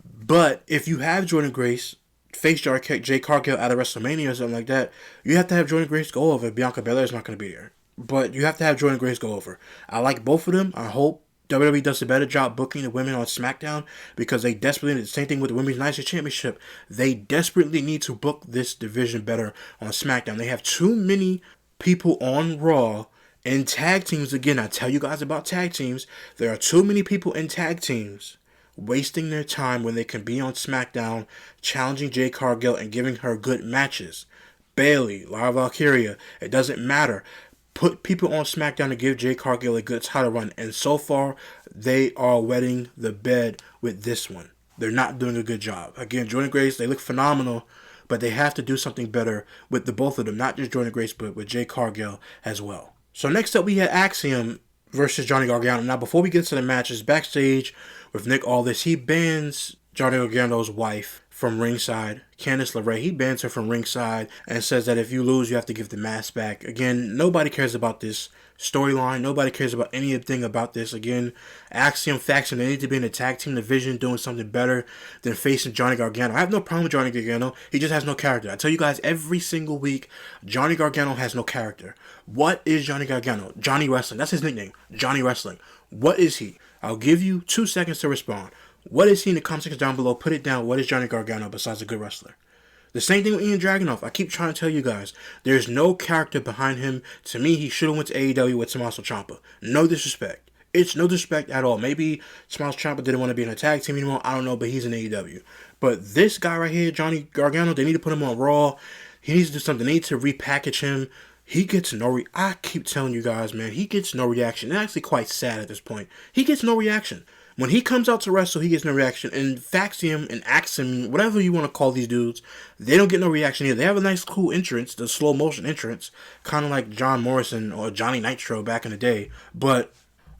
But if you have Jordan Grace face Jade Cargill at a WrestleMania or something like that, you have to have Jordan Grace go over. Bianca Belair is not going to be there. But you have to have Jordan Grace go over. I like both of them. I hope WWE does a better job booking the women on SmackDown, because they desperately need the same thing with the Women's United States Championship. They desperately need to book this division better on SmackDown. They have too many people on Raw in tag teams. Again, I tell you guys about tag teams. There are too many people in tag teams wasting their time when they can be on SmackDown challenging Jade Cargill and giving her good matches. Bayley, Lara Valkyria, it doesn't matter. Put people on SmackDown to give Jade Cargill a good title run, and so far they are wetting the bed with this one. They're not doing a good job. Again, Jordan Grace, they look phenomenal, but they have to do something better with the both of them, not just Jordan Grace, but with Jade Cargill as well. So next up, we had Axiom versus Johnny Gargano. Now, before we get to the matches, backstage with Nick Aldis, he bans Johnny Gargano's wife from ringside, Candice LeRae. He bans her from ringside and says that if you lose, you have to give the mask back. Again, nobody cares about this storyline. Nobody cares about anything about this. Again, Axiom faction, they need to be in a tag team division doing something better than facing Johnny Gargano. I have no problem with Johnny Gargano. He just has no character. I tell you guys every single week, Johnny Gargano has no character. What is Johnny Gargano? Johnny Wrestling. That's his nickname. Johnny Wrestling. What is he? I'll give you 2 seconds to respond. What is he in the comment section down below? Put it down. What is Johnny Gargano besides a good wrestler? The same thing with Ian Dragunov. I keep trying to tell you guys, there's no character behind him. To me, he should have went to AEW with Tommaso Ciampa. No disrespect. It's no disrespect at all. Maybe Tommaso Ciampa didn't want to be in a tag team anymore. I don't know, but he's in AEW. But this guy right here, Johnny Gargano, they need to put him on Raw. He needs to do something. They need to repackage him. He gets no I keep telling you guys, man, he gets no reaction. It's actually quite sad at this point. He gets no reaction. When he comes out to wrestle, he gets no reaction. And Faxium and Axiom, whatever you want to call these dudes, they don't get no reaction either. They have a nice, cool entrance, the slow motion entrance, kind of like John Morrison or Johnny Nitro back in the day. But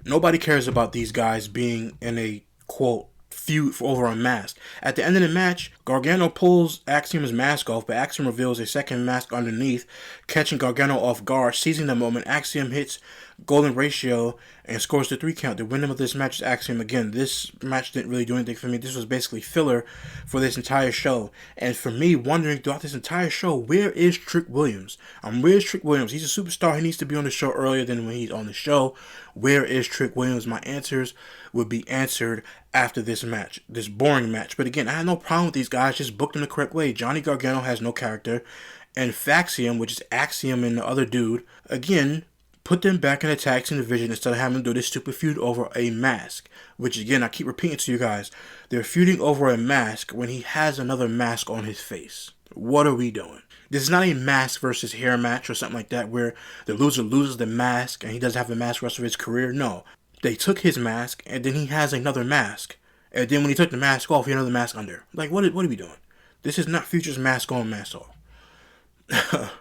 nobody cares about these guys being in a, quote, feud for over a mask. At the end of the match, Gargano pulls Axiom's mask off, but Axiom reveals a second mask underneath, catching Gargano off guard. Seizing the moment, Axiom hits Golden Ratio and scores the 3 count. The winner of this match is Axiom. Again, this match didn't really do anything for me. This was basically filler for this entire show. And for me, wondering throughout this entire show, where is Trick Williams? Where's Trick Williams? He's a superstar. He needs to be on the show earlier than when he's on the show. Where is Trick Williams? My answers would be answered after this match, this boring match. But again, I have no problem with these guys. Just booked them the correct way. Johnny Gargano has no character. And Faxium, which is Axiom and the other dude, again, put them back in the tag team division instead of having them do this stupid feud over a mask. Which again, I keep repeating to you guys, they're feuding over a mask when he has another mask on his face. What are we doing? This is not a mask versus hair match or something like that where the loser loses the mask and he doesn't have the mask the rest of his career. No. They took his mask and then he has another mask. And then when he took the mask off, he had another mask under. Like, what are we doing? This is not Future's mask on, mask off.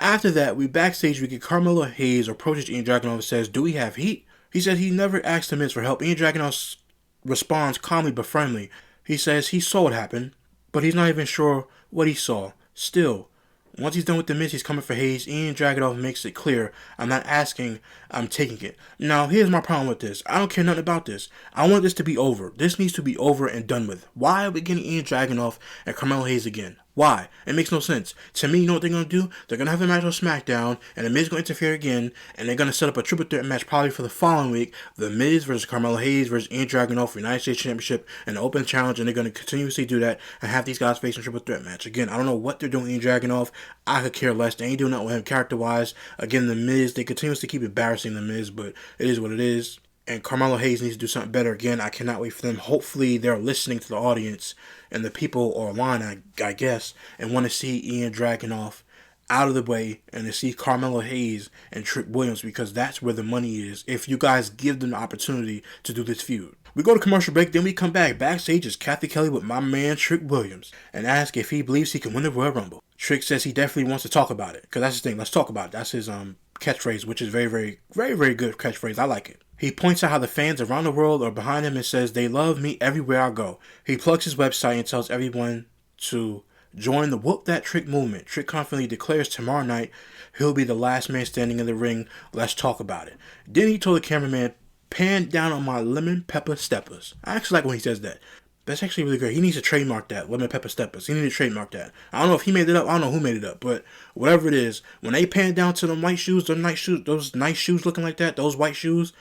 After that, we backstage, we get Carmelo Hayes approaches Ian Dragunov and says, "Do we have heat?" He said he never asked the Miz for help. Ian Dragunov responds calmly but firmly. He says he saw what happened, but he's not even sure what he saw. Still, once he's done with the Miz, he's coming for Hayes. Ian Dragunov makes it clear, "I'm not asking, I'm taking it." Now, here's my problem with this. I don't care nothing about this. I want this to be over. This needs to be over and done with. Why are we getting Ian Dragunov and Carmelo Hayes again? Why? It makes no sense. To me, you know what they're going to do? They're going to have a match on SmackDown, and The Miz is going to interfere again, and they're going to set up a triple threat match probably for the following week. The Miz versus Carmelo Hayes versus Ian Dragunov for United States Championship and an open challenge, and they're going to continuously do that and have these guys facing a triple threat match. Again, I don't know what they're doing Ian Dragunov. I could care less. They ain't doing nothing with him character-wise. Again, The Miz, they continuously keep embarrassing The Miz, but it is what it is. And Carmelo Hayes needs to do something better. Again, I cannot wait for them. Hopefully, they're listening to the audience and the people online, I guess, and want to see Ian Dragunov out of the way and to see Carmelo Hayes and Trick Williams, because that's where the money is if you guys give them the opportunity to do this feud. We go to commercial break, then we come back. Backstage is Kathy Kelly with my man Trick Williams and ask if he believes he can win the Royal Rumble. Trick says he definitely wants to talk about it, because that's his thing. Let's talk about it. That's his catchphrase, which is very, very, very, very good catchphrase. I like it. He points out how the fans around the world are behind him and says they love me everywhere I go. He plugs his website and tells everyone to join the Whoop That Trick movement. Trick confidently declares tomorrow night he'll be the last man standing in the ring. Let's talk about it. Then he told the cameraman, pan down on my lemon pepper steppers. I actually like when he says that. That's actually really great. He needs to trademark that, lemon pepper steppers. He needs to trademark that. I don't know if he made it up. I don't know who made it up. But whatever it is, when they pan down to them white shoes, those nice shoes looking like that, those white shoes,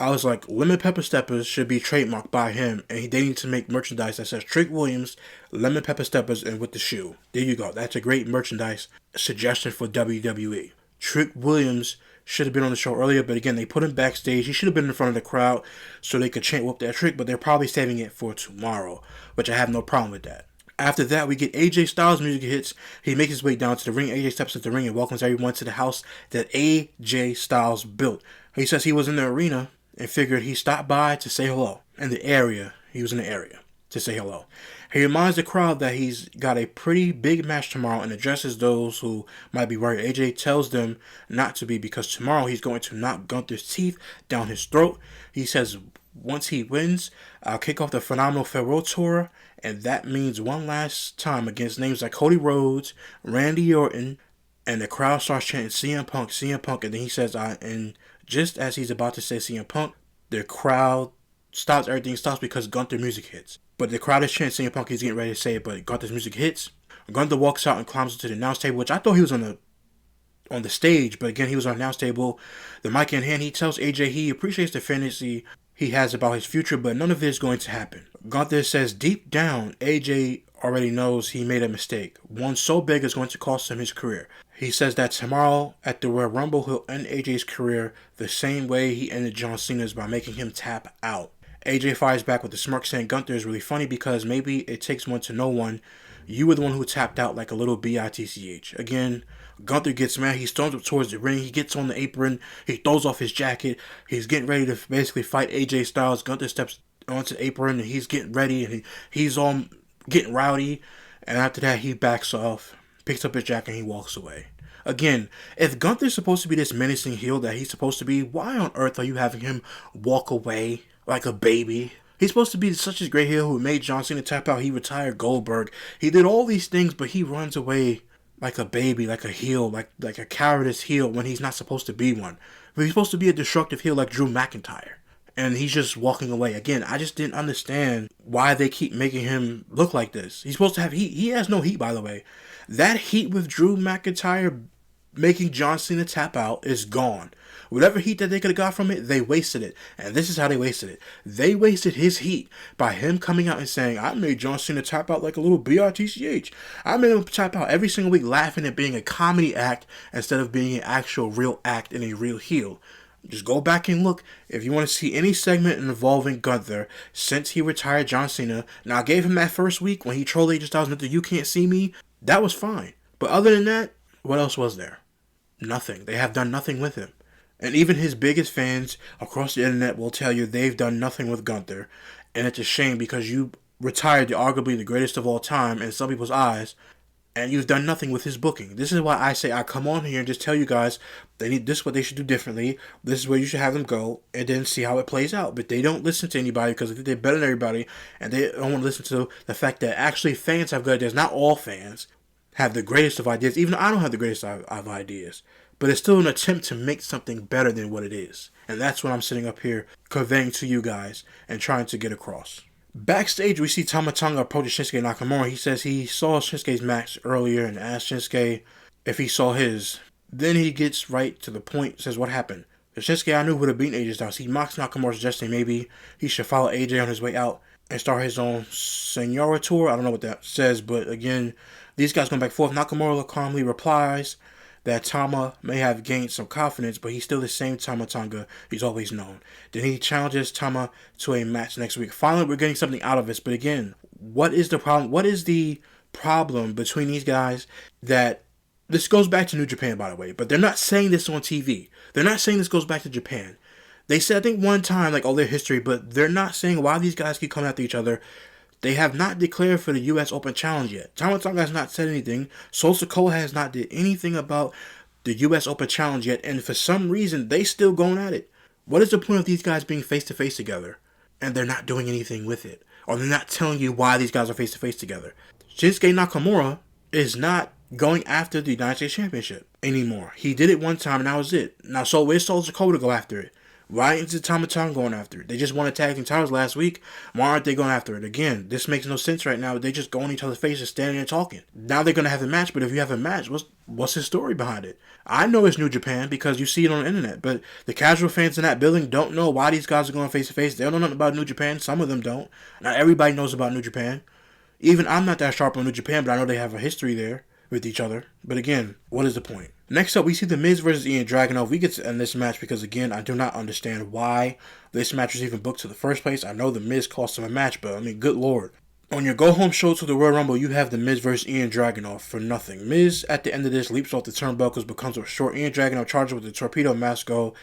I was like, lemon pepper steppers should be trademarked by him. And they need to make merchandise that says Trick Williams, lemon pepper steppers, and with the shoe. There you go. That's a great merchandise suggestion for WWE. Trick Williams should have been on the show earlier, but again, they put him backstage. He should have been in front of the crowd so they could chant Whoop That Trick, but they're probably saving it for tomorrow, which I have no problem with that. After that, we get AJ Styles music hits. He makes his way down to the ring. AJ steps into the ring and welcomes everyone to the house that AJ Styles built. He says he was in the arena and figured he stopped by to say hello. In the area, he was in the area to say hello. He reminds the crowd that he's got a pretty big match tomorrow and addresses those who might be worried. AJ tells them not to be because tomorrow he's going to knock Gunther's teeth down his throat. He says once he wins, I'll kick off the Phenomenal Farewell Tour, and that means one last time against names like Cody Rhodes, Randy Orton, and the crowd starts chanting CM Punk, CM Punk, and then he says, and just as he's about to say CM Punk, the crowd stops, everything stops because Gunther music hits. But the crowd is chanting CM Punk, he's getting ready to say it, but Gunther's music hits. Gunther walks out and climbs into the announce table, which I thought he was on the stage, but again, he was on the announce table. The mic in hand, he tells AJ he appreciates the fantasy he has about his future, but none of it is going to happen. Gunther says deep down, AJ already knows he made a mistake. One so big is going to cost him his career. He says that tomorrow at the Royal Rumble, he'll end AJ's career the same way he ended John Cena's by making him tap out. AJ fires back with a smirk saying Gunther is really funny because maybe it takes one to know one. You were the one who tapped out like a little bitch. Again, Gunther gets mad. He storms up towards the ring. He gets on the apron. He throws off his jacket. He's getting ready to basically fight AJ Styles. Gunther steps onto the apron and he's getting ready and he's on getting rowdy. And after that, he backs off, picks up his jacket, and he walks away. Again, if Gunther's supposed to be this menacing heel that he's supposed to be, why on earth are you having him walk away like a baby? He's supposed to be such a great heel who made John Cena tap out. He retired Goldberg. He did all these things, but he runs away like a baby, like a heel, like a cowardice heel when he's not supposed to be one. But he's supposed to be a destructive heel like Drew McIntyre. And he's just walking away. Again, I just didn't understand why they keep making him look like this. He's supposed to have heat. He has no heat, by the way. That heat with Drew McIntyre making John Cena tap out is gone. Whatever heat that they could have got from it, they wasted it. And this is how they wasted it. They wasted his heat by him coming out and saying, I made John Cena tap out like a little bitch. I made him tap out every single week laughing at being a comedy act instead of being an actual real act and a real heel. Just go back and look. If you want to see any segment involving Gunther since he retired John Cena. Now, I gave him that first week when he trolled AJ Styles with the You Can't See Me. That was fine. But other than that, what else was there? Nothing. They have done nothing with him. And even his biggest fans across the internet will tell you they've done nothing with Gunther. And it's a shame because you retired arguably the greatest of all time in some people's eyes. And you've done nothing with his booking. This is why I say I come on here and just tell you guys they need this is what they should do differently. This is where you should have them go and then see how it plays out. But they don't listen to anybody because they think they're better than everybody. And they don't want to listen to the fact that actually fans have good ideas. Not all fans have the greatest of ideas. Even I don't have the greatest of ideas. But it's still an attempt to make something better than what it is. And that's what I'm sitting up here conveying to you guys and trying to get across. Backstage, we see Tama Tonga approach Shinsuke Nakamura. He says he saw Shinsuke's match earlier and asked Shinsuke if he saw his. Then he gets right to the point, says what happened. If Shinsuke I knew would have beaten AJ Styles. He mocks Nakamura, suggesting maybe he should follow AJ on his way out and start his own Senora tour. I don't know what that says, but again, these guys going back and forth. Nakamura calmly replies that Tama may have gained some confidence, but he's still the same Tama Tonga he's always known. Then he challenges Tama to a match next week. Finally, we're getting something out of this. But again, what is the problem? What is the problem between these guys that this goes back to New Japan, by the way, but they're not saying this on TV. They're not saying this goes back to Japan. They said, I think one time, like, their history, but they're not saying why these guys keep coming after each other. They have not declared for the U.S. Open Challenge yet. Tama Tonga has not said anything. Sol Sikoa has not did anything about the U.S. Open Challenge yet. And for some reason, they still going at it. What is the point of these guys being face-to-face together and they're not doing anything with it? Or they're not telling you why these guys are face-to-face together? Shinsuke Nakamura is not going after the United States Championship anymore. He did it one time and that was it. Now, so where's Solo Sikoa to go after it? Why isn't Tama Tonga going after it? They just won a tag team titles last week. Why aren't they going after it? Again, this makes no sense right now. They just go in each other's faces, standing and talking. Now they're going to have a match, but if you have a match, what's the story behind it? I know it's New Japan because you see it on the internet, but the casual fans in that building don't know why these guys are going face to face. They don't know nothing about New Japan. Some of them don't. Not everybody knows about New Japan. Even I'm not that sharp on New Japan, but I know they have a history there with each other. But again, what is the point? Next up, we see The Miz versus Ian Dragunov. We get to end this match because, again, I do not understand why this match was even booked to the first place. I know The Miz cost him a match, but, I mean, good lord. On your go-home show to the Royal Rumble, you have The Miz versus Ian Dragunov for nothing. Miz, at the end of this, leaps off the turnbuckles, becomes a short. Ian Dragunov charges with the Torpedo Masco,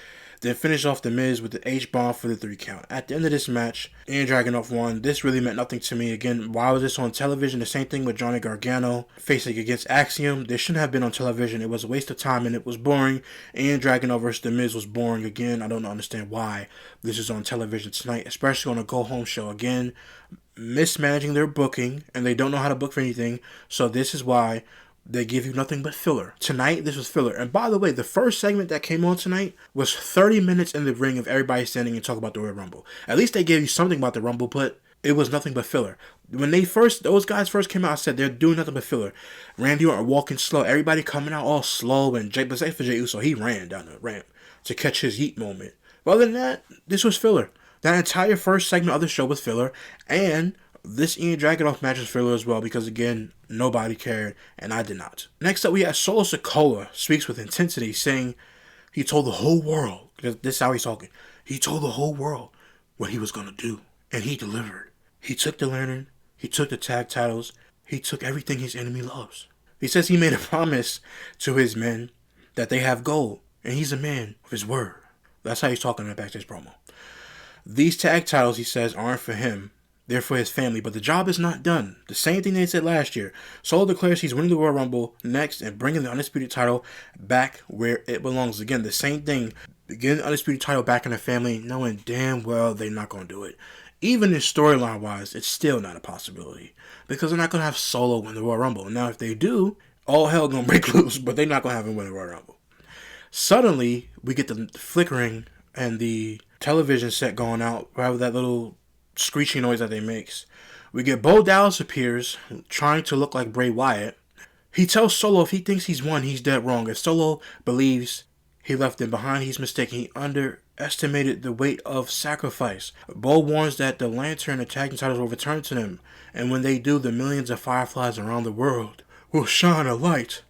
then finish off The Miz with the H-bomb for the 3 count. At the end of this match, Ian Dragunov won. This really meant nothing to me. Again, why was this on television? The same thing with Johnny Gargano facing against Axiom. This shouldn't have been on television. It was a waste of time and it was boring. Ian Dragunov versus The Miz was boring. Again, I don't understand why this is on television tonight, especially on a go-home show. Again, mismanaging their booking, and they don't know how to book for anything. So this is why they give you nothing but filler. Tonight, this was filler. And by the way, the first segment that came on tonight was 30 minutes in the ring of everybody standing and talking about the Royal Rumble. At least they gave you something about the Rumble, but it was nothing but filler. When those guys first came out, I said they're doing nothing but filler. Randy Orton walking slow. Everybody coming out all slow. And besides for Jey Uso, he ran down the ramp to catch his yeet moment. But other than that, this was filler. That entire first segment of the show was filler. And this Ian Dragunov match is filler as well because, again, nobody cared, and I did not. Next up, we have Solo Sikoa speaks with intensity, saying he told the whole world, this is how he's talking, he told the whole world what he was going to do, and he delivered. He took the lantern, he took the tag titles, he took everything his enemy loves. He says he made a promise to his men that they have gold, and he's a man of his word. That's how he's talking in the backstage promo. These tag titles, he says, aren't for him. They're for his family, but the job is not done. The same thing they said last year. Solo declares he's winning the Royal Rumble next and bringing the Undisputed title back where it belongs. Again, the same thing. Getting the Undisputed title back in the family, knowing damn well they're not going to do it. Even in storyline-wise, it's still not a possibility because they're not going to have Solo win the Royal Rumble. Now, if they do, all hell going to break loose, but they're not going to have him win the Royal Rumble. Suddenly, we get the flickering and the television set going out, rather that little screeching noise that they makes. We get Bo Dallas appears, trying to look like Bray Wyatt. He tells Solo if he thinks he's won, he's dead wrong. If Solo believes he left him behind, he's mistaken. He underestimated the weight of sacrifice. Bo warns that the lantern and tag team titles will return to them, and when they do, the millions of fireflies around the world will shine a light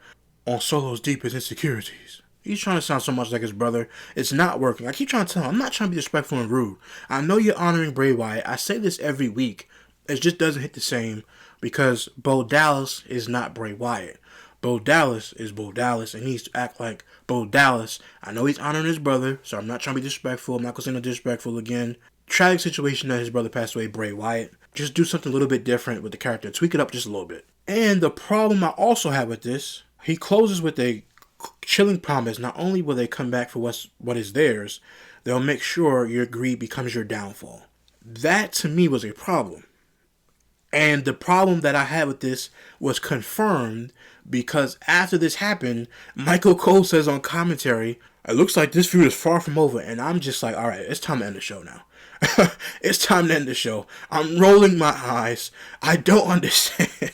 on Solo's deepest insecurities. He's trying to sound so much like his brother. It's not working. I keep trying to tell him, I'm not trying to be disrespectful and rude. I know you're honoring Bray Wyatt. I say this every week. It just doesn't hit the same because Bo Dallas is not Bray Wyatt. Bo Dallas is Bo Dallas and he needs to act like Bo Dallas. I know he's honoring his brother, so I'm not trying to be disrespectful. I'm not going to say no disrespectful again. Tragic situation that his brother passed away, Bray Wyatt. Just do something a little bit different with the character. Tweak it up just a little bit. And the problem I also have with this, he closes with a chilling promise. Not only will they come back for what is theirs, they'll make sure your greed becomes your downfall. That to me was a problem. And the problem that I had with this was confirmed because after this happened, Michael Cole says on commentary, it looks like this feud is far from over. And I'm just like, all right, it's time to end the show now. It's time to end the show. I'm rolling my eyes. I don't understand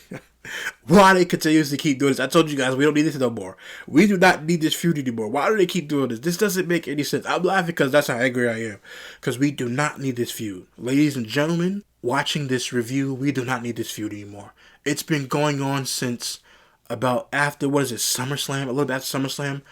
why they continue to keep doing this. I told you guys, we don't need this no more. We do not need this feud anymore. Why do they keep doing this? This doesn't make any sense. I'm laughing because that's how angry I am. Because we do not need this feud. Ladies and gentlemen, watching this review, we do not need this feud anymore. It's been going on since about after, SummerSlam? A little bit after SummerSlam.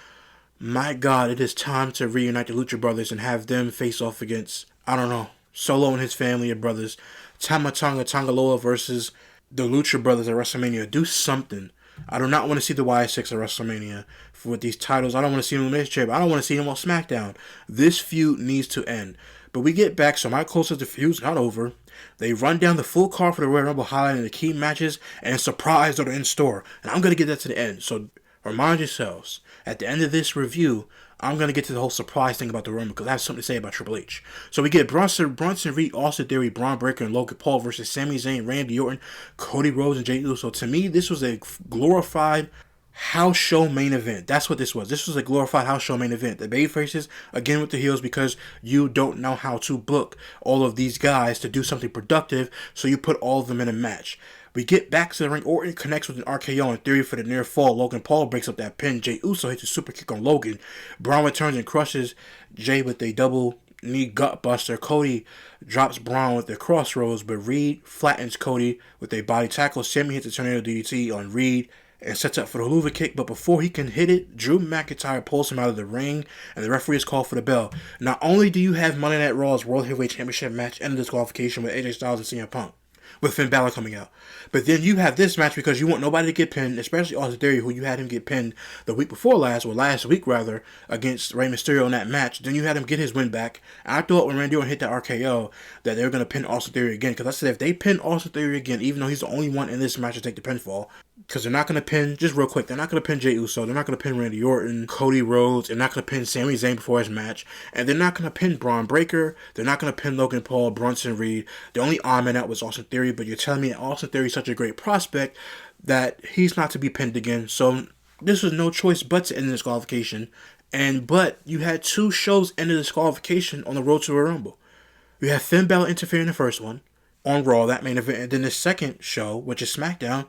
My God, it is time to reunite the Lucha Brothers and have them face off against, I don't know, Solo and his family of brothers. Tama Tonga Tongaloa versus the Lucha Brothers at WrestleMania. Do something. I do not want to see the Y6 at WrestleMania with these titles. I don't want to see them in the chair. I don't want to see them on SmackDown. This feud needs to end. But we get back, so my close says the feud's not over. They run down the full card for the Royal Rumble, highlighting the key matches and surprise that are in store. And I'm going to get that to the end. So remind yourselves, at the end of this review, I'm going to get to the whole surprise thing about the Rumble because I have something to say about Triple H. So we get Bronson Reed, Austin Theory, Braun Breaker, and Logan Paul versus Sami Zayn, Randy Orton, Cody Rhodes, and Jey Uso. To me, this was a glorified house show main event. That's what this was. This was a glorified house show main event. The babyfaces again with the heels because you don't know how to book all of these guys to do something productive, so you put all of them in a match. We get back to the ring. Orton connects with an RKO in Theory for the near fall. Logan Paul breaks up that pin. Jey Uso hits a super kick on Logan. Braun returns and crushes Jey with a double knee gut buster. Cody drops Braun with the crossroads, but Reed flattens Cody with a body tackle. Sammy hits a tornado DDT on Reed and sets up for the Hoover kick, but before he can hit it, Drew McIntyre pulls him out of the ring, and the referee is called for the bell. Not only do you have Monday Night Raw's World Heavyweight Championship match and disqualification with AJ Styles and CM Punk, with Finn Balor coming out. But then you have this match because you want nobody to get pinned, especially Austin Theory, who you had him get pinned the week before last, or last week rather, against Rey Mysterio in that match. Then you had him get his win back. And I thought when Randy Orton hit that RKO that they were going to pin Austin Theory again, because I said if they pin Austin Theory again, even though he's the only one in this match to take the pinfall, because they're not going to pin, just real quick, they're not going to pin Jey Uso, they're not going to pin Randy Orton, Cody Rhodes, they're not going to pin Sami Zayn before his match, and they're not going to pin Braun Breaker, they're not going to pin Logan Paul, Bronson Reed. The only odd man out was Austin Theory, but you're telling me that Austin Theory is such a great prospect that he's not to be pinned again, so this was no choice but to end the disqualification. But you had two shows end the disqualification on the road to a Rumble. You had Finn Balor interfere in the first one, on Raw, that main event, and then the second show, which is SmackDown,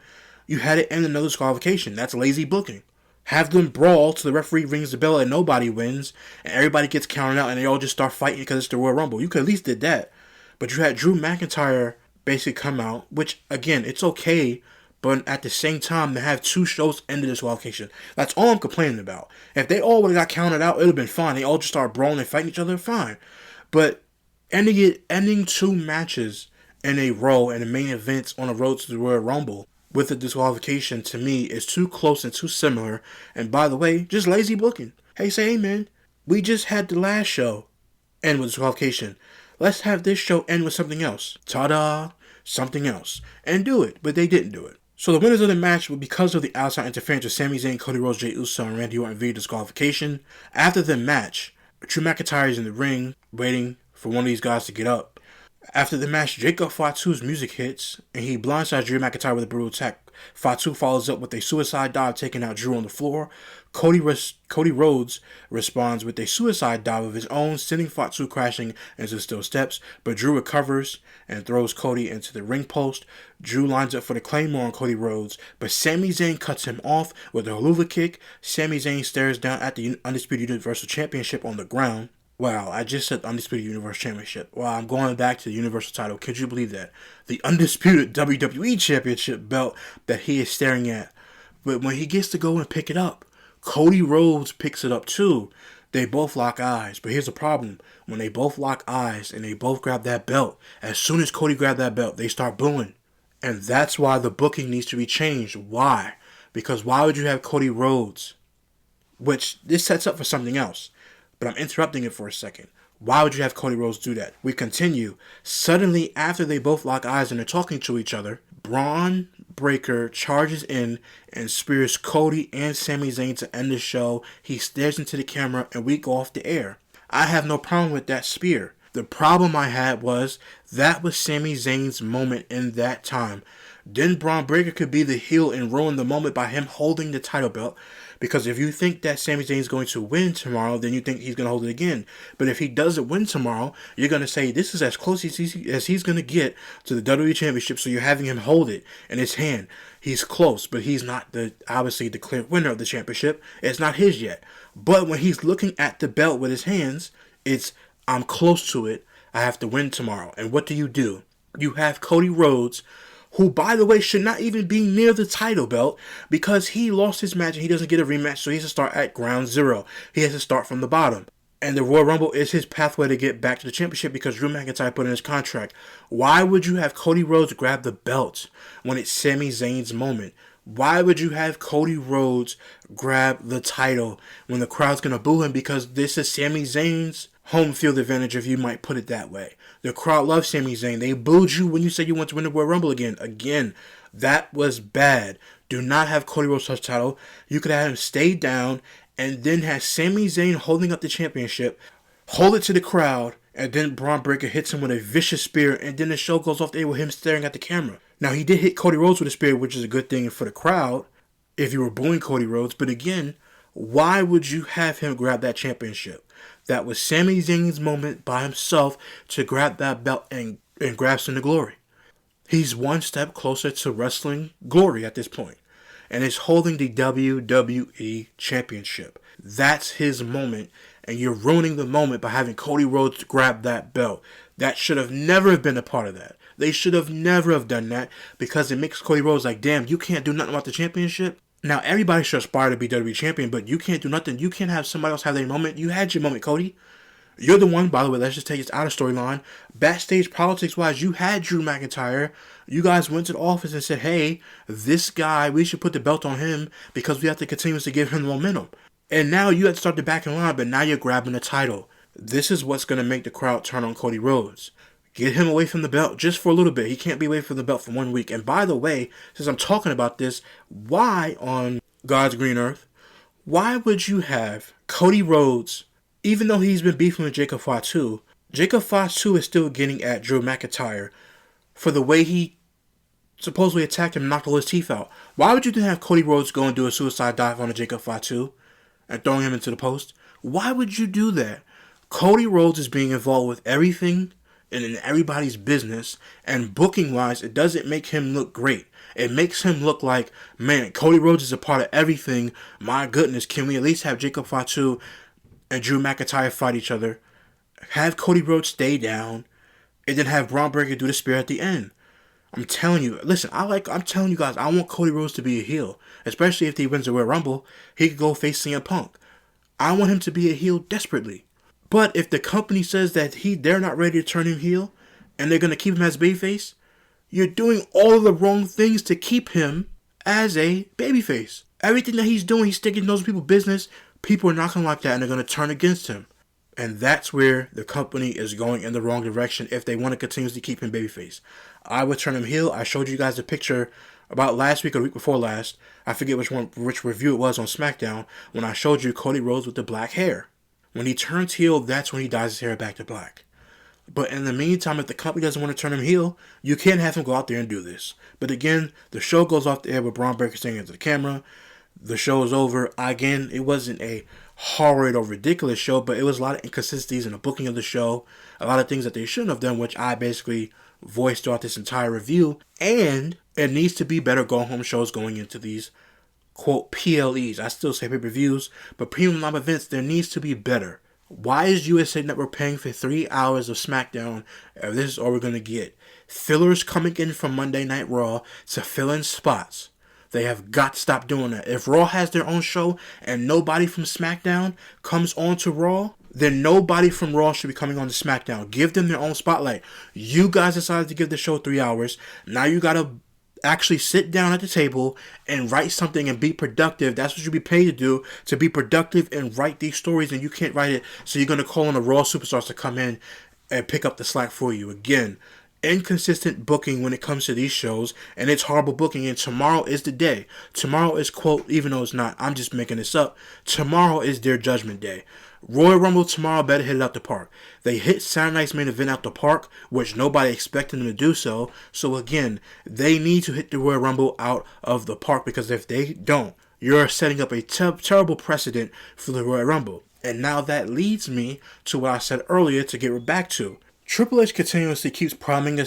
you had it end another disqualification. That's lazy booking. Have them brawl till the referee rings the bell and nobody wins, and everybody gets counted out, and they all just start fighting because it's the Royal Rumble. You could at least did that. But you had Drew McIntyre basically come out, which, again, it's okay, but at the same time, to have two shows end the disqualification. That's all I'm complaining about. If they all would have got counted out, it would have been fine. They all just start brawling and fighting each other, fine. But ending two matches in a row and the main events on the road to the Royal Rumble with the disqualification, to me, is too close and too similar. And by the way, just lazy booking. Hey man, we just had the last show end with disqualification. Let's have this show end with something else. Ta-da! Something else. And do it. But they didn't do it. So the winners of the match were because of the outside interference with Sami Zayn, Cody Rhodes, Jey Uso, and Randy Orton via disqualification. After the match, Drew McIntyre is in the ring waiting for one of these guys to get up. After the match, Jacob Fatu's music hits, and he blindsides Drew McIntyre with a brutal attack. Fatu follows up with a suicide dive, taking out Drew on the floor. Cody Rhodes responds with a suicide dive of his own, sending Fatu crashing into steel steps, but Drew recovers and throws Cody into the ring post. Drew lines up for the Claymore on Cody Rhodes, but Sami Zayn cuts him off with a haluva kick. Sami Zayn stares down at the Undisputed Universal Championship on the ground. Wow, I just said Undisputed Universal Championship. Wow, I'm going back to the Universal title. Could you believe that? The Undisputed WWE Championship belt that he is staring at. But when he gets to go and pick it up, Cody Rhodes picks it up too. They both lock eyes. But here's the problem. When they both lock eyes and they both grab that belt, as soon as Cody grabbed that belt, they start booing. And that's why the booking needs to be changed. Why? Because why would you have Cody Rhodes? Which, this sets up for something else. But I'm interrupting it for a second. Why would you have Cody Rhodes do that? We continue. Suddenly, after they both lock eyes and they're talking to each other, Braun Breaker charges in and spears Cody and Sami Zayn to end the show. He stares into the camera and we go off the air. I have no problem with that spear. The problem I had was that was Sami Zayn's moment in that time. Then Braun Breaker could be the heel and ruin the moment by him holding the title belt. Because if you think that Sami Zayn is going to win tomorrow, then you think he's going to hold it again. But if he doesn't win tomorrow, you're going to say this is as close as he's going to get to the WWE Championship, so you're having him hold it in his hand. He's close, but he's not obviously the clear winner of the championship. It's not his yet. But when he's looking at the belt with his hands, it's, I'm close to it. I have to win tomorrow. And what do? You have Cody Rhodes, who, by the way, should not even be near the title belt because he lost his match and he doesn't get a rematch, so he has to start at ground zero. He has to start from the bottom. And the Royal Rumble is his pathway to get back to the championship because Drew McIntyre put in his contract. Why would you have Cody Rhodes grab the belt when it's Sami Zayn's moment? Why would you have Cody Rhodes grab the title when the crowd's going to boo him because this is Sami Zayn's home field advantage, if you might put it that way? The crowd loves Sami Zayn. They booed you when you said you want to win the Royal Rumble again. Again, that was bad. Do not have Cody Rhodes touch title. You could have him stay down and then has Sami Zayn holding up the championship, hold it to the crowd, and then Braun Breaker hits him with a vicious spear, and then the show goes off the air with him staring at the camera. Now, he did hit Cody Rhodes with a spear, which is a good thing for the crowd if you were booing Cody Rhodes, but again, why would you have him grab that championship? That was Sami Zayn's moment by himself to grab that belt and grasp into glory. He's one step closer to wrestling glory at this point, and is holding the WWE Championship. That's his moment, and you're ruining the moment by having Cody Rhodes grab that belt. That should have never been a part of that. They should have never have done that, because it makes Cody Rhodes like, damn, you can't do nothing about the championship? Now, everybody should aspire to be WWE Champion, but you can't do nothing. You can't have somebody else have their moment. You had your moment, Cody. You're the one, by the way, let's just take this out of storyline. Backstage politics-wise, you had Drew McIntyre. You guys went to the office and said, hey, this guy, we should put the belt on him because we have to continue to give him the momentum. And now you have to start the back in line, but now you're grabbing the title. This is what's going to make the crowd turn on Cody Rhodes. Get him away from the belt just for a little bit. He can't be away from the belt for 1 week. And by the way, since I'm talking about this, why on God's green earth, why would you have Cody Rhodes, even though he's been beefing with Jacob Fatu is still getting at Drew McIntyre for the way he supposedly attacked him and knocked all his teeth out. Why would you then have Cody Rhodes go and do a suicide dive on a Jacob Fatu and throwing him into the post? Why would you do that? Cody Rhodes is being involved with everything and in everybody's business, and booking-wise, it doesn't make him look great. It makes him look like, man, Cody Rhodes is a part of everything. My goodness, can we at least have Jacob Fatu and Drew McIntyre fight each other? Have Cody Rhodes stay down, and then have Braun Breaker do the spear at the end. I'm telling you, listen, I'm telling you guys, I want Cody Rhodes to be a heel, especially if he wins the Royal Rumble. He could go face CM Punk. I want him to be a heel desperately. But if the company says that they're not ready to turn him heel, and they're going to keep him as babyface, you're doing all of the wrong things to keep him as a babyface. Everything that he's doing, he's sticking to those people's business. People are not going to like that, and they're going to turn against him. And that's where the company is going in the wrong direction if they want to continuously keep him babyface. I would turn him heel. I showed you guys a picture about last week or the week before last. I forget which review it was on SmackDown, when I showed you Cody Rhodes with the black hair. When he turns heel, that's when he dyes his hair back to black. But in the meantime, if the company doesn't want to turn him heel, you can't have him go out there and do this. But again, the show goes off the air with Braun Breaker saying into the camera. The show is over. Again, it wasn't a horrid or ridiculous show, but it was a lot of inconsistencies in the booking of the show. A lot of things that they shouldn't have done, which I basically voiced throughout this entire review. And it needs to be better go-home shows going into these, quote, PLEs. I still say pay-per-views, but premium live events, there needs to be better. Why is USA Network paying for 3 hours of SmackDown if this is all we're going to get? Fillers coming in from Monday Night Raw to fill in spots. They have got to stop doing that. If Raw has their own show and nobody from SmackDown comes on to Raw, then nobody from Raw should be coming on to SmackDown. Give them their own spotlight. You guys decided to give the show 3 hours. Now you got to actually sit down at the table and write something and be productive. That's what you'll be paid to be productive and write these stories, and you can't write it, so you're going to call on the Raw superstars to come in and pick up the slack for you. Again, inconsistent booking when it comes to these shows, and it's horrible booking, and tomorrow is the day. Tomorrow is, quote, even though it's not, I'm just making this up, tomorrow is their judgment day. Royal Rumble tomorrow better hit it out the park. They hit Saturday night's main event out the park, which nobody expected them to do so. So again, they need to hit the Royal Rumble out of the park, because if they don't, you're setting up a terrible precedent for the Royal Rumble. And now that leads me to what I said earlier to get back to. Triple H continuously keeps promising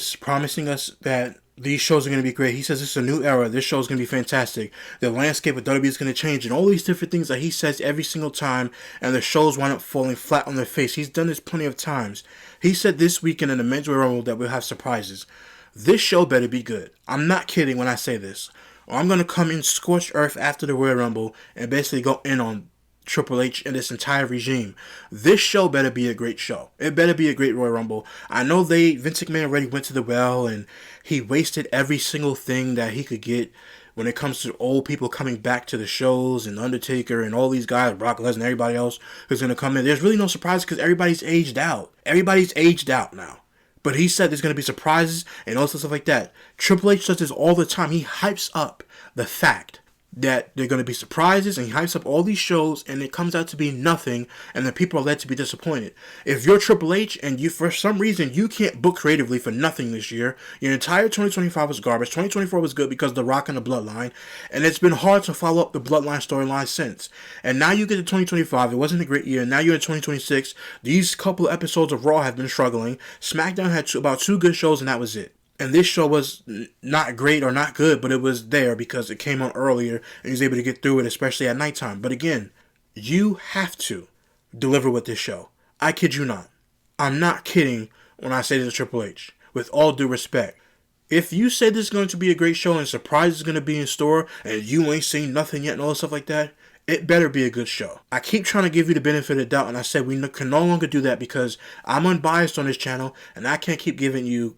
us that these shows are going to be great. He says it's a new era. This show is going to be fantastic. The landscape of WWE is going to change, and all these different things that he says every single time, and the shows wind up falling flat on their face. He's done this plenty of times. He said this weekend in the Men's Royal Rumble that we'll have surprises. This show better be good. I'm not kidding when I say this. I'm going to come in scorched earth after the Royal Rumble and basically go in on Triple H and this entire regime. This show better be a great show. It better be a great Royal Rumble. I know Vince McMahon already went to the well, and he wasted every single thing that he could get when it comes to old people coming back to the shows, and Undertaker and all these guys, Brock Lesnar, everybody else who's going to come in. There's really no surprise because everybody's aged out. Everybody's aged out now. But he said there's going to be surprises and all sorts of stuff like that. Triple H does this all the time. He hypes up the fact that they're going to be surprises, and he hypes up all these shows and it comes out to be nothing, and then people are led to be disappointed. If you're Triple H and you, for some reason, you can't book creatively for nothing this year, your entire 2025 was garbage, 2024 was good because of The Rock and the Bloodline, and it's been hard to follow up the Bloodline storyline since. And now you get to 2025, it wasn't a great year, now you're in 2026, these couple of episodes of Raw have been struggling, SmackDown had about 2 good shows and that was it. And this show was not great or not good, but it was there because it came on earlier and he was able to get through it, especially at nighttime. But again, you have to deliver with this show. I kid you not. I'm not kidding when I say this to Triple H. With all due respect. If you say this is going to be a great show and surprise is going to be in store and you ain't seen nothing yet and all this stuff like that, it better be a good show. I keep trying to give you the benefit of the doubt, and I said we can no longer do that because I'm unbiased on this channel and I can't keep giving you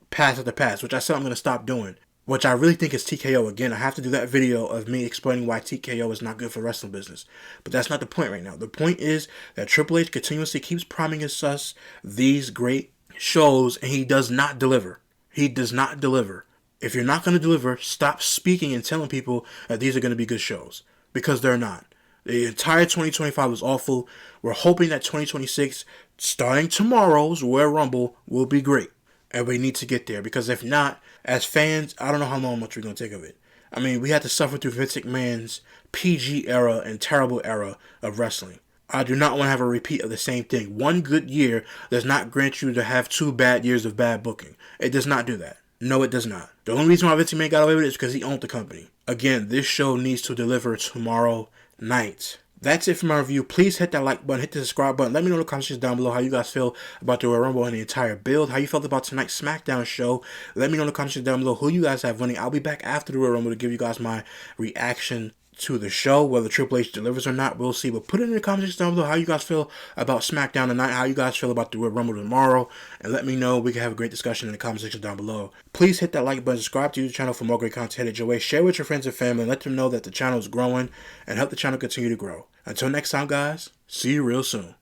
pass after pass, which I said I'm going to stop doing, which I really think is TKO. Again, I have to do that video of me explaining why TKO is not good for wrestling business. But that's not the point right now. The point is that Triple H continuously keeps promising us these great shows, and he does not deliver. He does not deliver. If you're not going to deliver, stop speaking and telling people that these are going to be good shows, because they're not. The entire 2025 was awful. We're hoping that 2026, starting tomorrow's Royal Rumble, will be great. And we need to get there, because if not, as fans, I don't know how much we're going to take of it. I mean, we had to suffer through Vince McMahon's PG era and terrible era of wrestling. I do not want to have a repeat of the same thing. One good year does not grant you to have 2 bad years of bad booking. It does not do that. No, it does not. The only reason why Vince McMahon got away with it is because he owned the company. Again, this show needs to deliver tomorrow night. That's it for my review. Please hit that like button, hit the subscribe button. Let me know in the comments down below how you guys feel about the Royal Rumble and the entire build. How you felt about tonight's SmackDown show. Let me know in the comments down below who you guys have winning. I'll be back after the Royal Rumble to give you guys my reaction to the show. Whether Triple H delivers or not, we'll see. But put it in the comments down below how you guys feel about SmackDown tonight, how you guys feel about the Royal Rumble tomorrow, and let me know. We can have a great discussion in the comment section down below. Please hit that like button, subscribe to the channel for more great content headed your way. Share with your friends and family, and let them know that the channel is growing, and help the channel continue to grow. Until next time, guys, see you real soon.